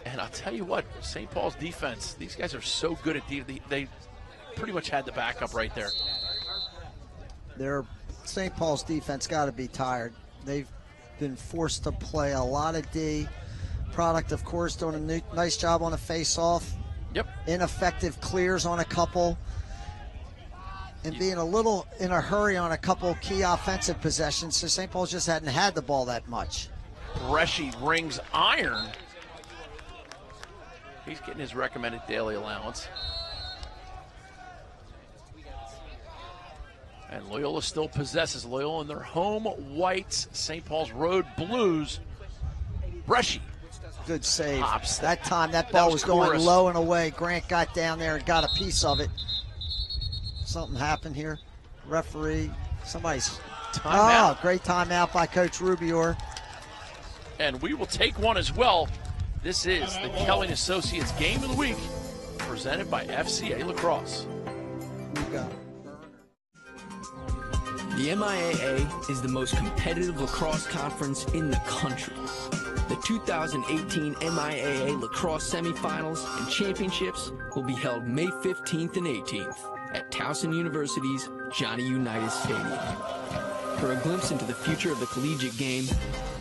And I'll tell you what, St. Paul's defense, these guys are so good at they pretty much had the backup right there. Their St. Paul's defense got to be tired. They've been forced to play a lot of D. Product, of course, doing a nice job on the face-off. Yep. Ineffective clears on a couple. And being a little in a hurry on a couple key offensive possessions. So St. Paul's just hadn't had the ball that much. Bresci rings iron. He's getting his recommended daily allowance. And Loyola still possesses. Loyola in their home whites, St. Paul's road blues. Bresci. Good save. That time that ball was going low and away. Grant got down there and got a piece of it. Something happened here. Referee, somebody's timeout. Oh, great timeout by Coach Rubior. And we will take one as well. This is the Kelly & Associates Game of the Week, presented by FCA Lacrosse. You got it. The MIAA is the most competitive lacrosse conference in the country. The 2018 MIAA Lacrosse Semifinals and Championships will be held May 15th and 18th at Towson University's Johnny Unitas Stadium. For a glimpse into the future of the collegiate game,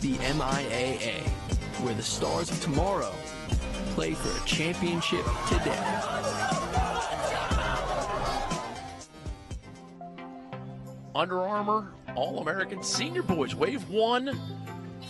the MIAA, where the stars of tomorrow play for a championship today. Under Armour All-American Senior Boys Wave 1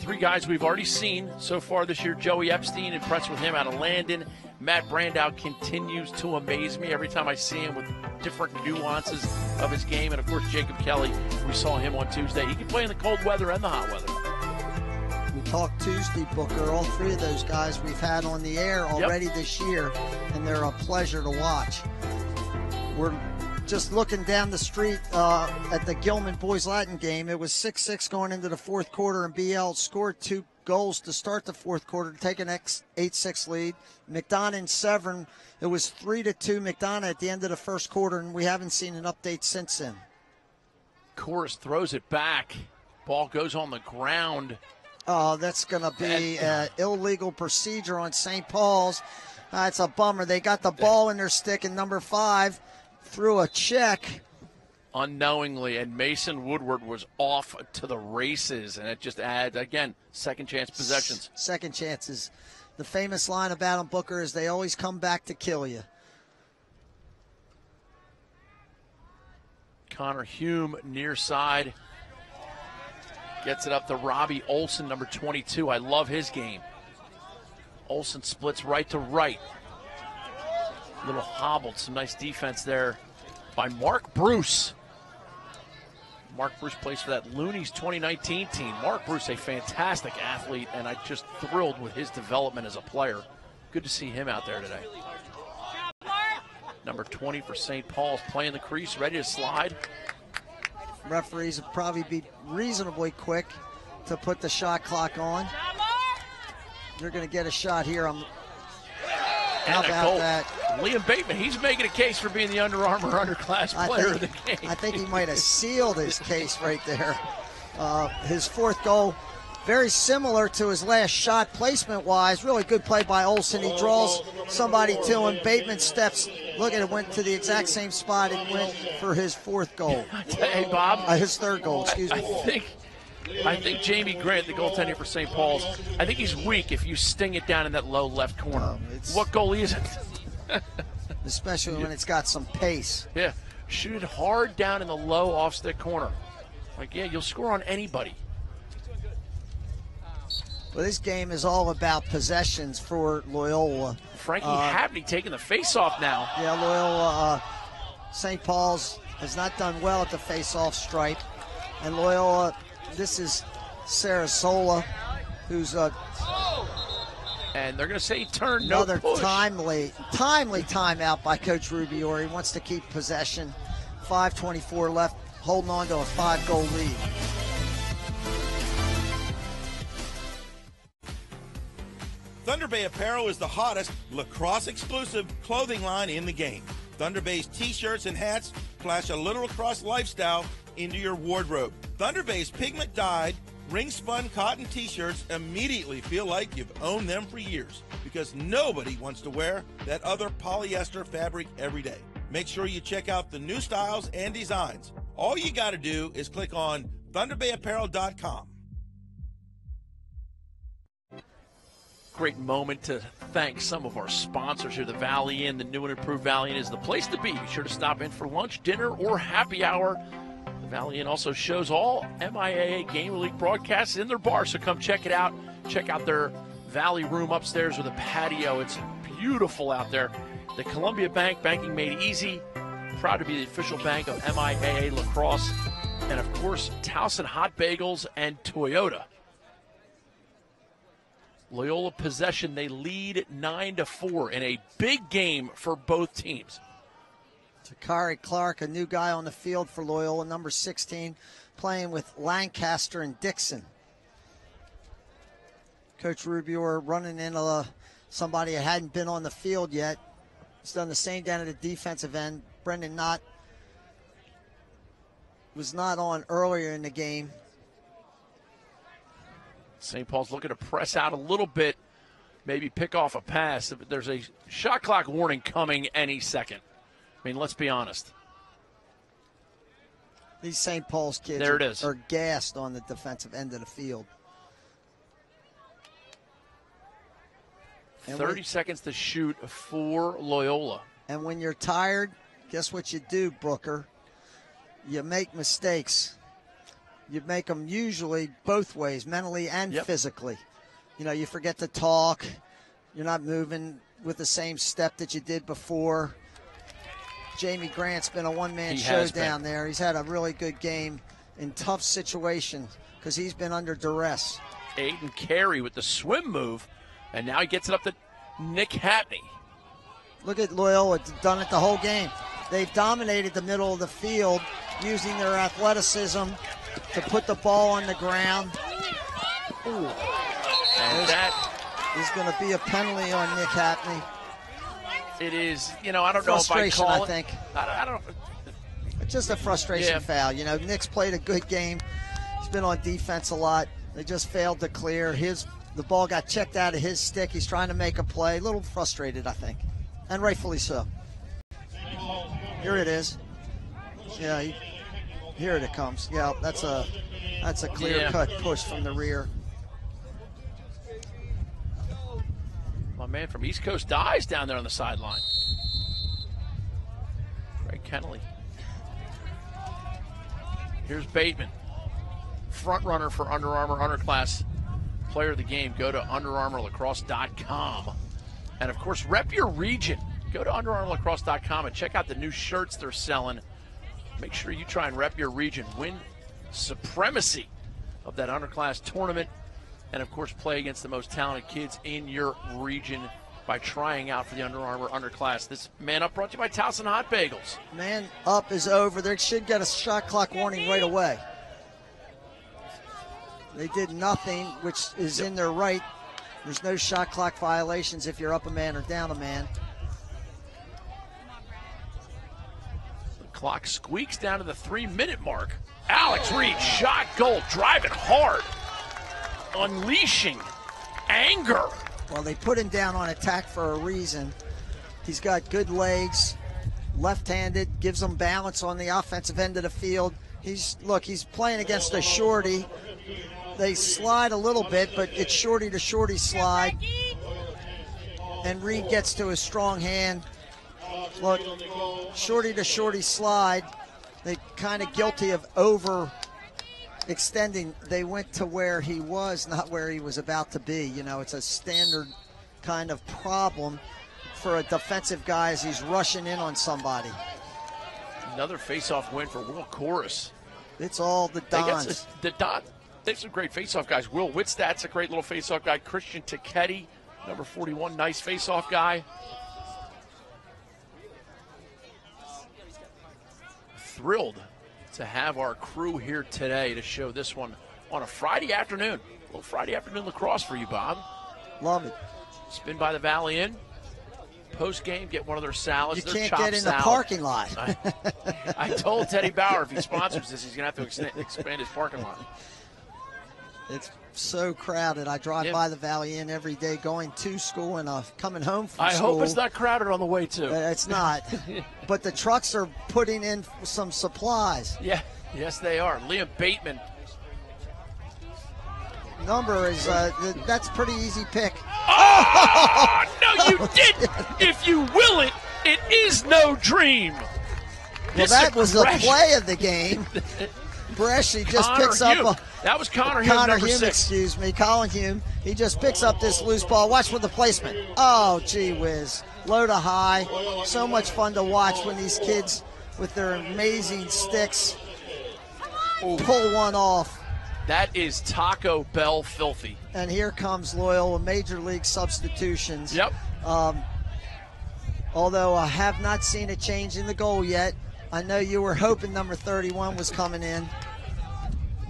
three guys we've already seen so far this year. Joey Epstein, impressed with him out of Landon. Matt Brandow continues to amaze me every time I see him with different nuances of his game. And, of course, Jacob Kelly, we saw him on Tuesday. He can play in the cold weather and the hot weather. We talked Tuesday, Booker. All three of those guys we've had on the air already this year, and they're a pleasure to watch. We're just looking down the street at the Gilman Boys Latin game. It was 6-6 going into the fourth quarter, and BL scored 2 goals to start the fourth quarter to take an 8-6 lead. McDonough and Severn, it was 3-2 McDonough at the end of the first quarter, and we haven't seen an update since then. Chorus throws it back. Ball goes on the ground. Oh, that's going to be an illegal procedure on St. Paul's. It's a bummer. They got the ball in their stick, and number 5 threw a check unknowingly, and Mason Woodward was off to the races, and it just adds, again, second chance possessions. Second chances. The famous line about them, Booker, is they always come back to kill you. Connor Hume near side gets it up to Robbie Olson, number 22. I love his game. Olson splits right to right. Little hobbled, some nice defense there by Mark Bruce. Mark Bruce plays for that Looney's 2019 team. Mark Bruce, a fantastic athlete, and I'm just thrilled with his development as a player. Good to see him out there today. Number 20 for St. Paul's playing the crease, ready to slide. Referees will probably be reasonably quick to put the shot clock on. You're going to get a shot here. How about that? Liam Bateman, he's making a case for being the Under Armour underclass player of the game. I think he might have sealed his case right there. His fourth goal, very similar to his last shot placement-wise. Really good play by Olson. He draws somebody to him. Bateman steps. Look at it, went to the exact same spot and went for his fourth goal. Hey, Bob. His third goal, excuse me. I think Jamie Grant, the goaltender for St. Paul's, I think he's weak if you sting it down in that low left corner. What goalie is it? Especially when it's got some pace. Yeah, shoot it hard down in the low off-stick corner. Like, yeah, you'll score on anybody. Well, this game is all about possessions for Loyola. Frankie Habney taking the face-off now. Yeah, Loyola, St. Paul's has not done well at the face-off stripe. And Loyola, this is Sarasola, who's and they're going to say turn, no another push. timely timeout by Coach Rubiori. He wants to keep possession. 5:24 left, holding on to a 5-goal lead. Thunder Bay Apparel is the hottest lacrosse exclusive clothing line in the game. Thunder Bay's t-shirts and hats flash a little lacrosse lifestyle into your wardrobe. Thunder Bay's pigment dyed, ring-spun cotton t-shirts immediately feel like you've owned them for years because nobody wants to wear that other polyester fabric every day. Make sure you check out the new styles and designs. All you got to do is click on ThunderBayApparel.com. Great moment to thank some of our sponsors here. The Valley Inn, the new and improved Valley Inn, is the place to be. Be sure to stop in for lunch, dinner, or happy hour. The Valley Inn also shows all MIAA Game League broadcasts in their bar, so come check it out. Check out their Valley room upstairs with a patio. It's beautiful out there. The Columbia Bank, banking made easy. Proud to be the official bank of MIAA Lacrosse. And, of course, Towson Hot Bagels and Toyota. Loyola possession, they lead 9-4 in a big game for both teams. Takari Clark, a new guy on the field for Loyola, number 16, playing with Lancaster and Dixon. Coach Rubior running into somebody that hadn't been on the field yet. He's done the same down at the defensive end. Brendan Knott was not on earlier in the game. St. Paul's looking to press out a little bit, maybe pick off a pass. There's a shot clock warning coming any second. I mean, let's be honest. These St. Paul's kids are gassed on the defensive end of the field. And 30 seconds to shoot for Loyola. And when you're tired, guess what you do, Brooker? You make mistakes. you make them usually both ways, mentally and physically. You know, you forget to talk. You're not moving with the same step that you did before. Jamie Grant's been a one-man show down there. He's had a really good game in tough situations because he's been under duress. Aiden Carey with the swim move, and now he gets it up to Nick Hatney. Look at Loyola, done it the whole game. They've dominated the middle of the field using their athleticism to put the ball on the ground. Ooh. And that is going to be a penalty on Nick Hatney. It is, you know, I don't know if I call it. I think. I don't. Just a frustration foul. You know, Nick's played a good game. He's been on defense a lot. They just failed to clear. The ball got checked out of his stick. He's trying to make a play. A little frustrated, I think, and rightfully so. Here it is. Yeah, here it comes. Yeah, that's a clear-cut push from the rear. My man from East Coast dies down there on the sideline. Greg Kennelly. Here's Bateman, front runner for Under Armour Underclass Player of the Game. Go to UnderArmourLacrosse.com. And, of course, rep your region. Go to UnderArmourLacrosse.com and check out the new shirts they're selling. Make sure you try and rep your region. Win supremacy of that underclass tournament. And, of course, play against the most talented kids in your region by trying out for the Under Armour Underclass. This Man Up brought to you by Towson Hot Bagels. Man Up is over. They should get a shot clock warning right away. They did nothing, which is in their right. There's no shot clock violations if you're up a man or down a man. The clock squeaks down to the 3-minute mark. Alex Reed, shot goal, driving hard. Unleashing anger. Well, they put him down on attack for a reason. He's got good legs, left-handed, gives him balance on the offensive end of the field. He's playing against a shorty. They slide a little bit, but it's shorty to shorty slide. And Reed gets to his strong hand. Look, shorty to shorty slide. They kind of guilty of extending. They went to where he was, not where he was about to be. You know, it's a standard kind of problem for a defensive guy as he's rushing in on somebody. Another face-off win for Will Corus. It's all the Dons. They have some great face-off guys. Will Whitstadt's a great little face-off guy. Christian Tiketti, number 41, nice face-off guy. Thrilled to have our crew here today to show this one on a Friday afternoon. A little Friday afternoon lacrosse for you, Bob. Love it. Spin by the Valley Inn. Post-game, get one of their salads. You can't get in the parking lot. I told Teddy Bauer if he sponsors this, he's going to have to expand his parking lot. It's so crowded. I drive by the Valley Inn every day going to school and coming home from school. I hope it's not crowded on the way, too. It's not. But the trucks are putting in some supplies. Yeah, yes, they are. Liam Bateman. Number is, that's a pretty easy pick. Oh, no, you didn't. If you will it, it is no dream. Well, that was the play of the game. Bresci just picks up that was Connor Hume, number 6. Excuse me, Colin Hume. He just picks up this loose ball. Watch for the placement. Oh, gee whiz. Low to high. So much fun to watch when these kids with their amazing sticks pull one off. That is Taco Bell filthy. And here comes Loyola, Major League substitutions. Yep. Although I have not seen a change in the goal yet. I know you were hoping number 31 was coming in.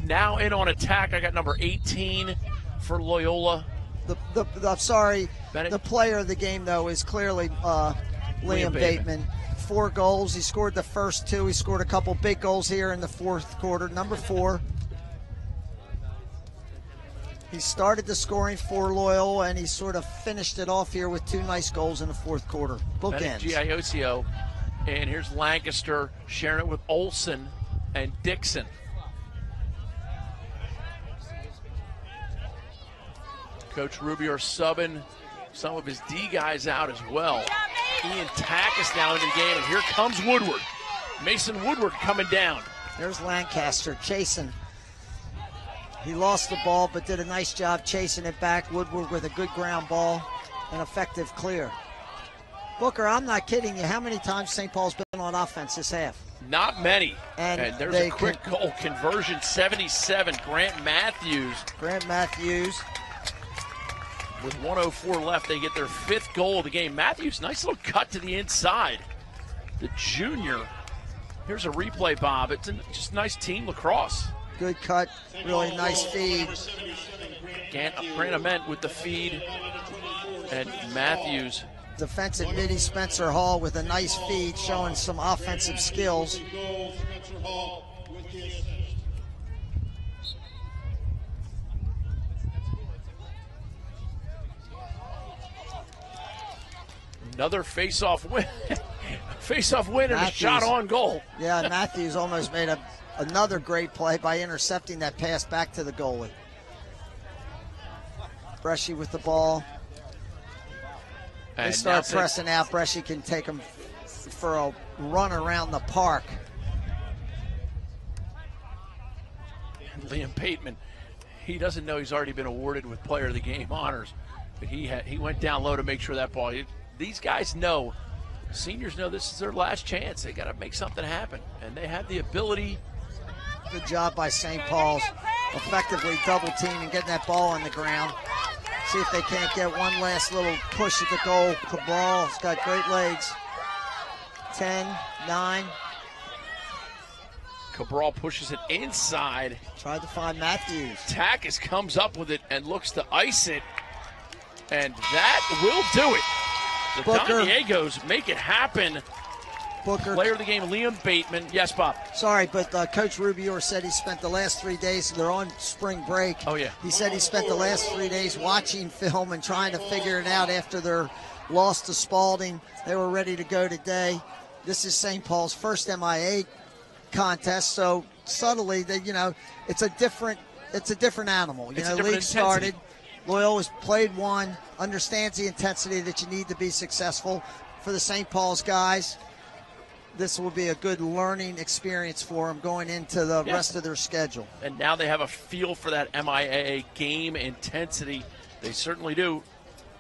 Now in on attack, I got number 18 for Loyola. I'm sorry, Bennett. The player of the game, though, is clearly Liam Bateman. 4 goals. He scored the first 2. He scored a couple big goals here in the fourth quarter. Number 4. He started the scoring for Loyola, and he sort of finished it off here with 2 nice goals in the fourth quarter. Bookends. Giaiosio. And here's Lancaster sharing it with Olsen and Dixon. Coach Rubior subbing some of his D guys out as well. Ian Takis now into the game, and here comes Woodward. Mason Woodward coming down. There's Lancaster chasing He lost the ball, but did a nice job chasing it back. Woodward with a good ground ball, an effective clear. Booker, I'm not kidding you. How many times St. Paul's been on offense this half? Not many. And there's a quick goal conversion, 77. Grant Matthews. With 1:04 left, they get their 5th goal of the game. Matthews, nice little cut to the inside. The junior. Here's a replay, Bob. It's just nice team lacrosse. Good cut, really nice feed. Grant Ament with the feed, and Matthews. Defensive midi Spencer Hall with a nice feed, showing some offensive skills. Another face-off win. Face-off win and a shot on goal. Yeah, Matthews almost made another great play by intercepting that pass back to the goalie. Bresci with the ball. They start pressing out. Bresci can take them for a run around the park. Liam Bateman, he doesn't know he's already been awarded with Player of the Game honors, but he went down low to make sure that ball. These guys know, seniors know this is their last chance. They got to make something happen, and they have the ability. Good job by St. Paul's, effectively double teaming, getting that ball on the ground. See if they can't get one last little push at the goal. Cabral's got great legs. 10, 9. Cabral pushes it inside. Tried to find Matthews. Takis comes up with it and looks to ice it. And that will do it. The Don Diegos make it happen. Booker. Player of the game, Liam Bateman. Yes, Bob. Sorry, but Coach Rubior said he spent the last 3 days, they're on spring break. Oh, yeah. He said he spent the last 3 days watching film and trying to figure it out after their loss to Spalding. They were ready to go today. This is St. Paul's first MIAA contest, so subtly, it's a different animal. League started. Loyola's played one, understands the intensity that you need to be successful. For the St. Paul's guys, this will be a good learning experience for them going into the rest of their schedule. And now they have a feel for that MIAA game intensity. They certainly do.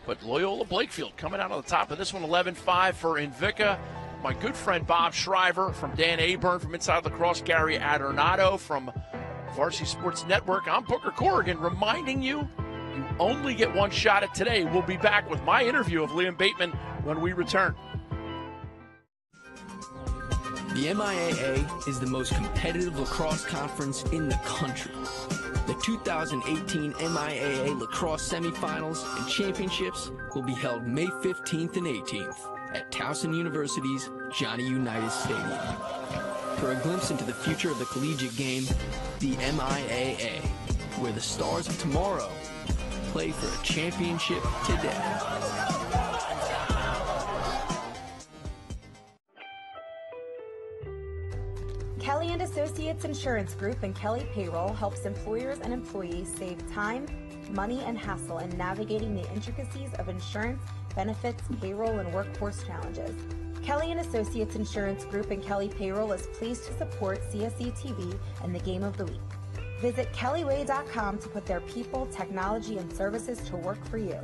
But Loyola Blakefield coming out on the top of this one, 11-5 for Invicta. My good friend Bob Shriver from Dan Aburn from Inside Lacrosse, Gary Adornato from Varsity Sports Network. I'm Booker Corrigan reminding you, you only get one shot at today. We'll be back with my interview of Liam Bateman when we return. The MIAA is the most competitive lacrosse conference in the country. The 2018 MIAA Lacrosse Semifinals and Championships will be held May 15th and 18th at Towson University's Johnny Unitas Stadium. For a glimpse into the future of the collegiate game, the MIAA, where the stars of tomorrow play for a championship today. Kelly & Associates Insurance Group and Kelly Payroll helps employers and employees save time, money, and hassle in navigating the intricacies of insurance, benefits, payroll, and workforce challenges. Kelly & Associates Insurance Group and Kelly Payroll is pleased to support CSE TV and the Game of the Week. Visit kellyway.com to put their people, technology, and services to work for you.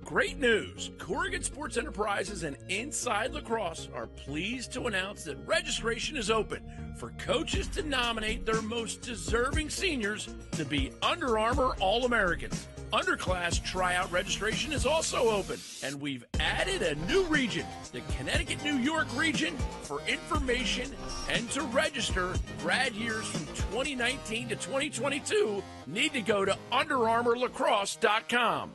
Great news! Corrigan Sports Enterprises and Inside Lacrosse are pleased to announce that registration is open for coaches to nominate their most deserving seniors to be Under Armour All-Americans. Underclass tryout registration is also open, and we've added a new region, the Connecticut-New York region, for information and to register. Grad years from 2019 to 2022 need to go to UnderArmourLacrosse.com.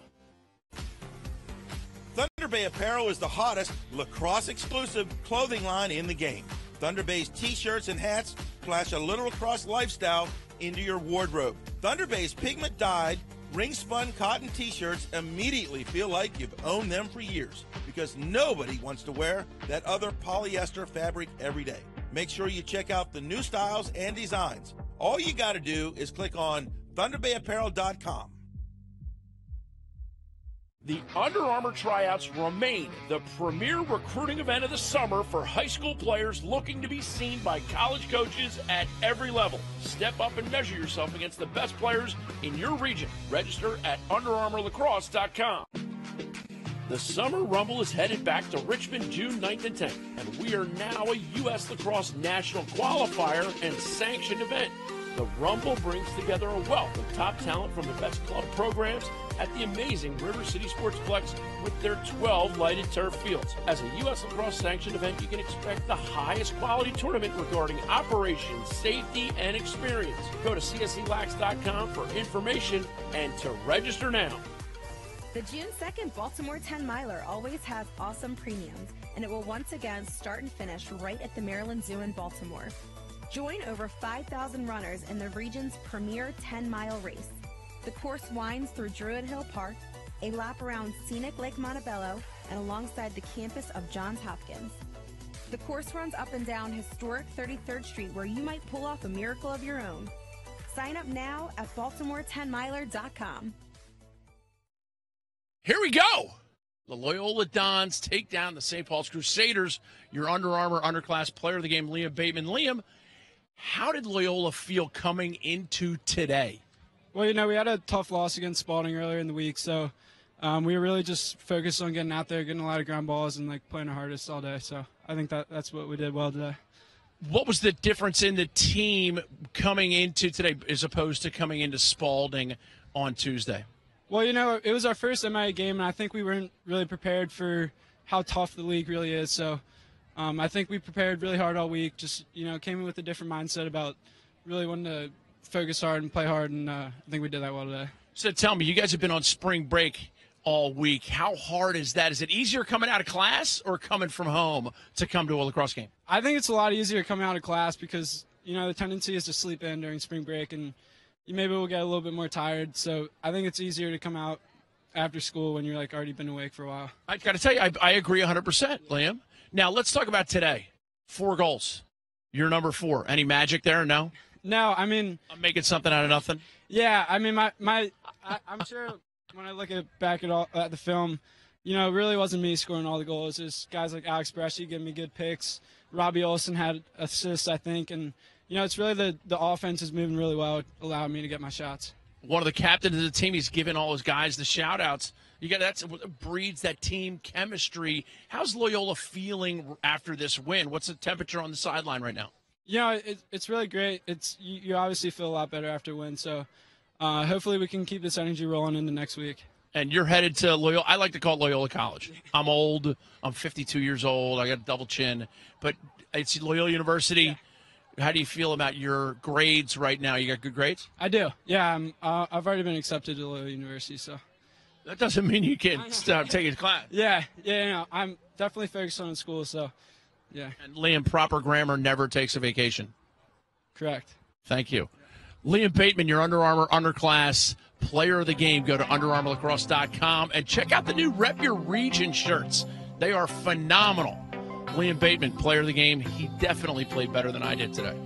Thunder Bay Apparel is the hottest lacrosse-exclusive clothing line in the game. Thunder Bay's t-shirts and hats flash a little lacrosse lifestyle into your wardrobe. Thunder Bay's pigment-dyed, ring-spun cotton t-shirts immediately feel like you've owned them for years because nobody wants to wear that other polyester fabric every day. Make sure you check out the new styles and designs. All you got to do is click on ThunderBayApparel.com. The Under Armour tryouts remain the premier recruiting event of the summer for high school players looking to be seen by college coaches at every level. Step up and measure yourself against the best players in your region. Register at UnderArmourLacrosse.com. The Summer Rumble is headed back to Richmond June 9th and 10th, and we are now a U.S. Lacrosse National Qualifier and sanctioned event. The Rumble brings together a wealth of top talent from the best club programs at the amazing River City Sportsplex with their 12 lighted turf fields. As a U.S. Lacrosse sanctioned event, you can expect the highest quality tournament regarding operations, safety, and experience. Go to cselax.com for information and to register now. The June 2nd Baltimore 10 Miler always has awesome premiums, and it will once again start and finish right at the Maryland Zoo in Baltimore. Join over 5,000 runners in the region's premier 10-mile race. The course winds through Druid Hill Park, a lap around scenic Lake Montebello, and alongside the campus of Johns Hopkins. The course runs up and down historic 33rd Street, where you might pull off a miracle of your own. Sign up now at baltimore10miler.com. Here we go. The Loyola Dons take down the St. Paul's Crusaders. Your Under Armour underclass player of the game, Liam Bateman. Liam, how did Loyola feel coming into today? Well, we had a tough loss against Spalding earlier in the week, so we were really just focused on getting out there, getting a lot of ground balls, and playing our hardest all day. So I think that's what we did well today. What was the difference in the team coming into today as opposed to coming into Spalding on Tuesday? Well, it was our first MIAA game, and I think we weren't really prepared for how tough the league really is. So I think we prepared really hard all week, just, came in with a different mindset about really wanting to focus hard and play hard, and I think we did that well today. So tell me, you guys have been on spring break all week. How hard is that? Is it easier coming out of class or coming from home to come to a lacrosse game? I think it's a lot easier coming out of class because, the tendency is to sleep in during spring break, and you maybe will get a little bit more tired. So I think it's easier to come out after school when you're already been awake for a while. I got to tell you, I agree 100%, Liam. Now let's talk about today. 4 goals. You're number 4. Any magic there? No. No, I mean, I'm making something out of nothing. Yeah, I mean, I'm sure when I look back at the film, it really wasn't me scoring all the goals. It's guys like Alex Bresci giving me good picks. Robbie Olsen had assists, I think, and it's really the offense is moving really well, allowing me to get my shots. One of the captains of the team, he's giving all his guys the shout-outs. That's what breeds that team chemistry. How's Loyola feeling after this win? What's the temperature on the sideline right now? It's really great. You obviously feel a lot better after a win, so hopefully we can keep this energy rolling into next week. And you're headed to Loyola. I like to call it Loyola College. I'm old. I'm 52 years old. I got a double chin. But it's Loyola University. Yeah. How do you feel about your grades right now? You got good grades? I do. Yeah, I've already been accepted to Loyola University, so. That doesn't mean you can stop taking class. Yeah, I'm definitely focused on school, so, yeah. And Liam, proper grammar never takes a vacation. Correct. Thank you. Liam Bateman, your Under Armour underclass player of the game. Go to UnderArmourLacrosse.com and check out the new Rep Your Region shirts. They are phenomenal. Liam Bateman, player of the game. He definitely played better than I did today.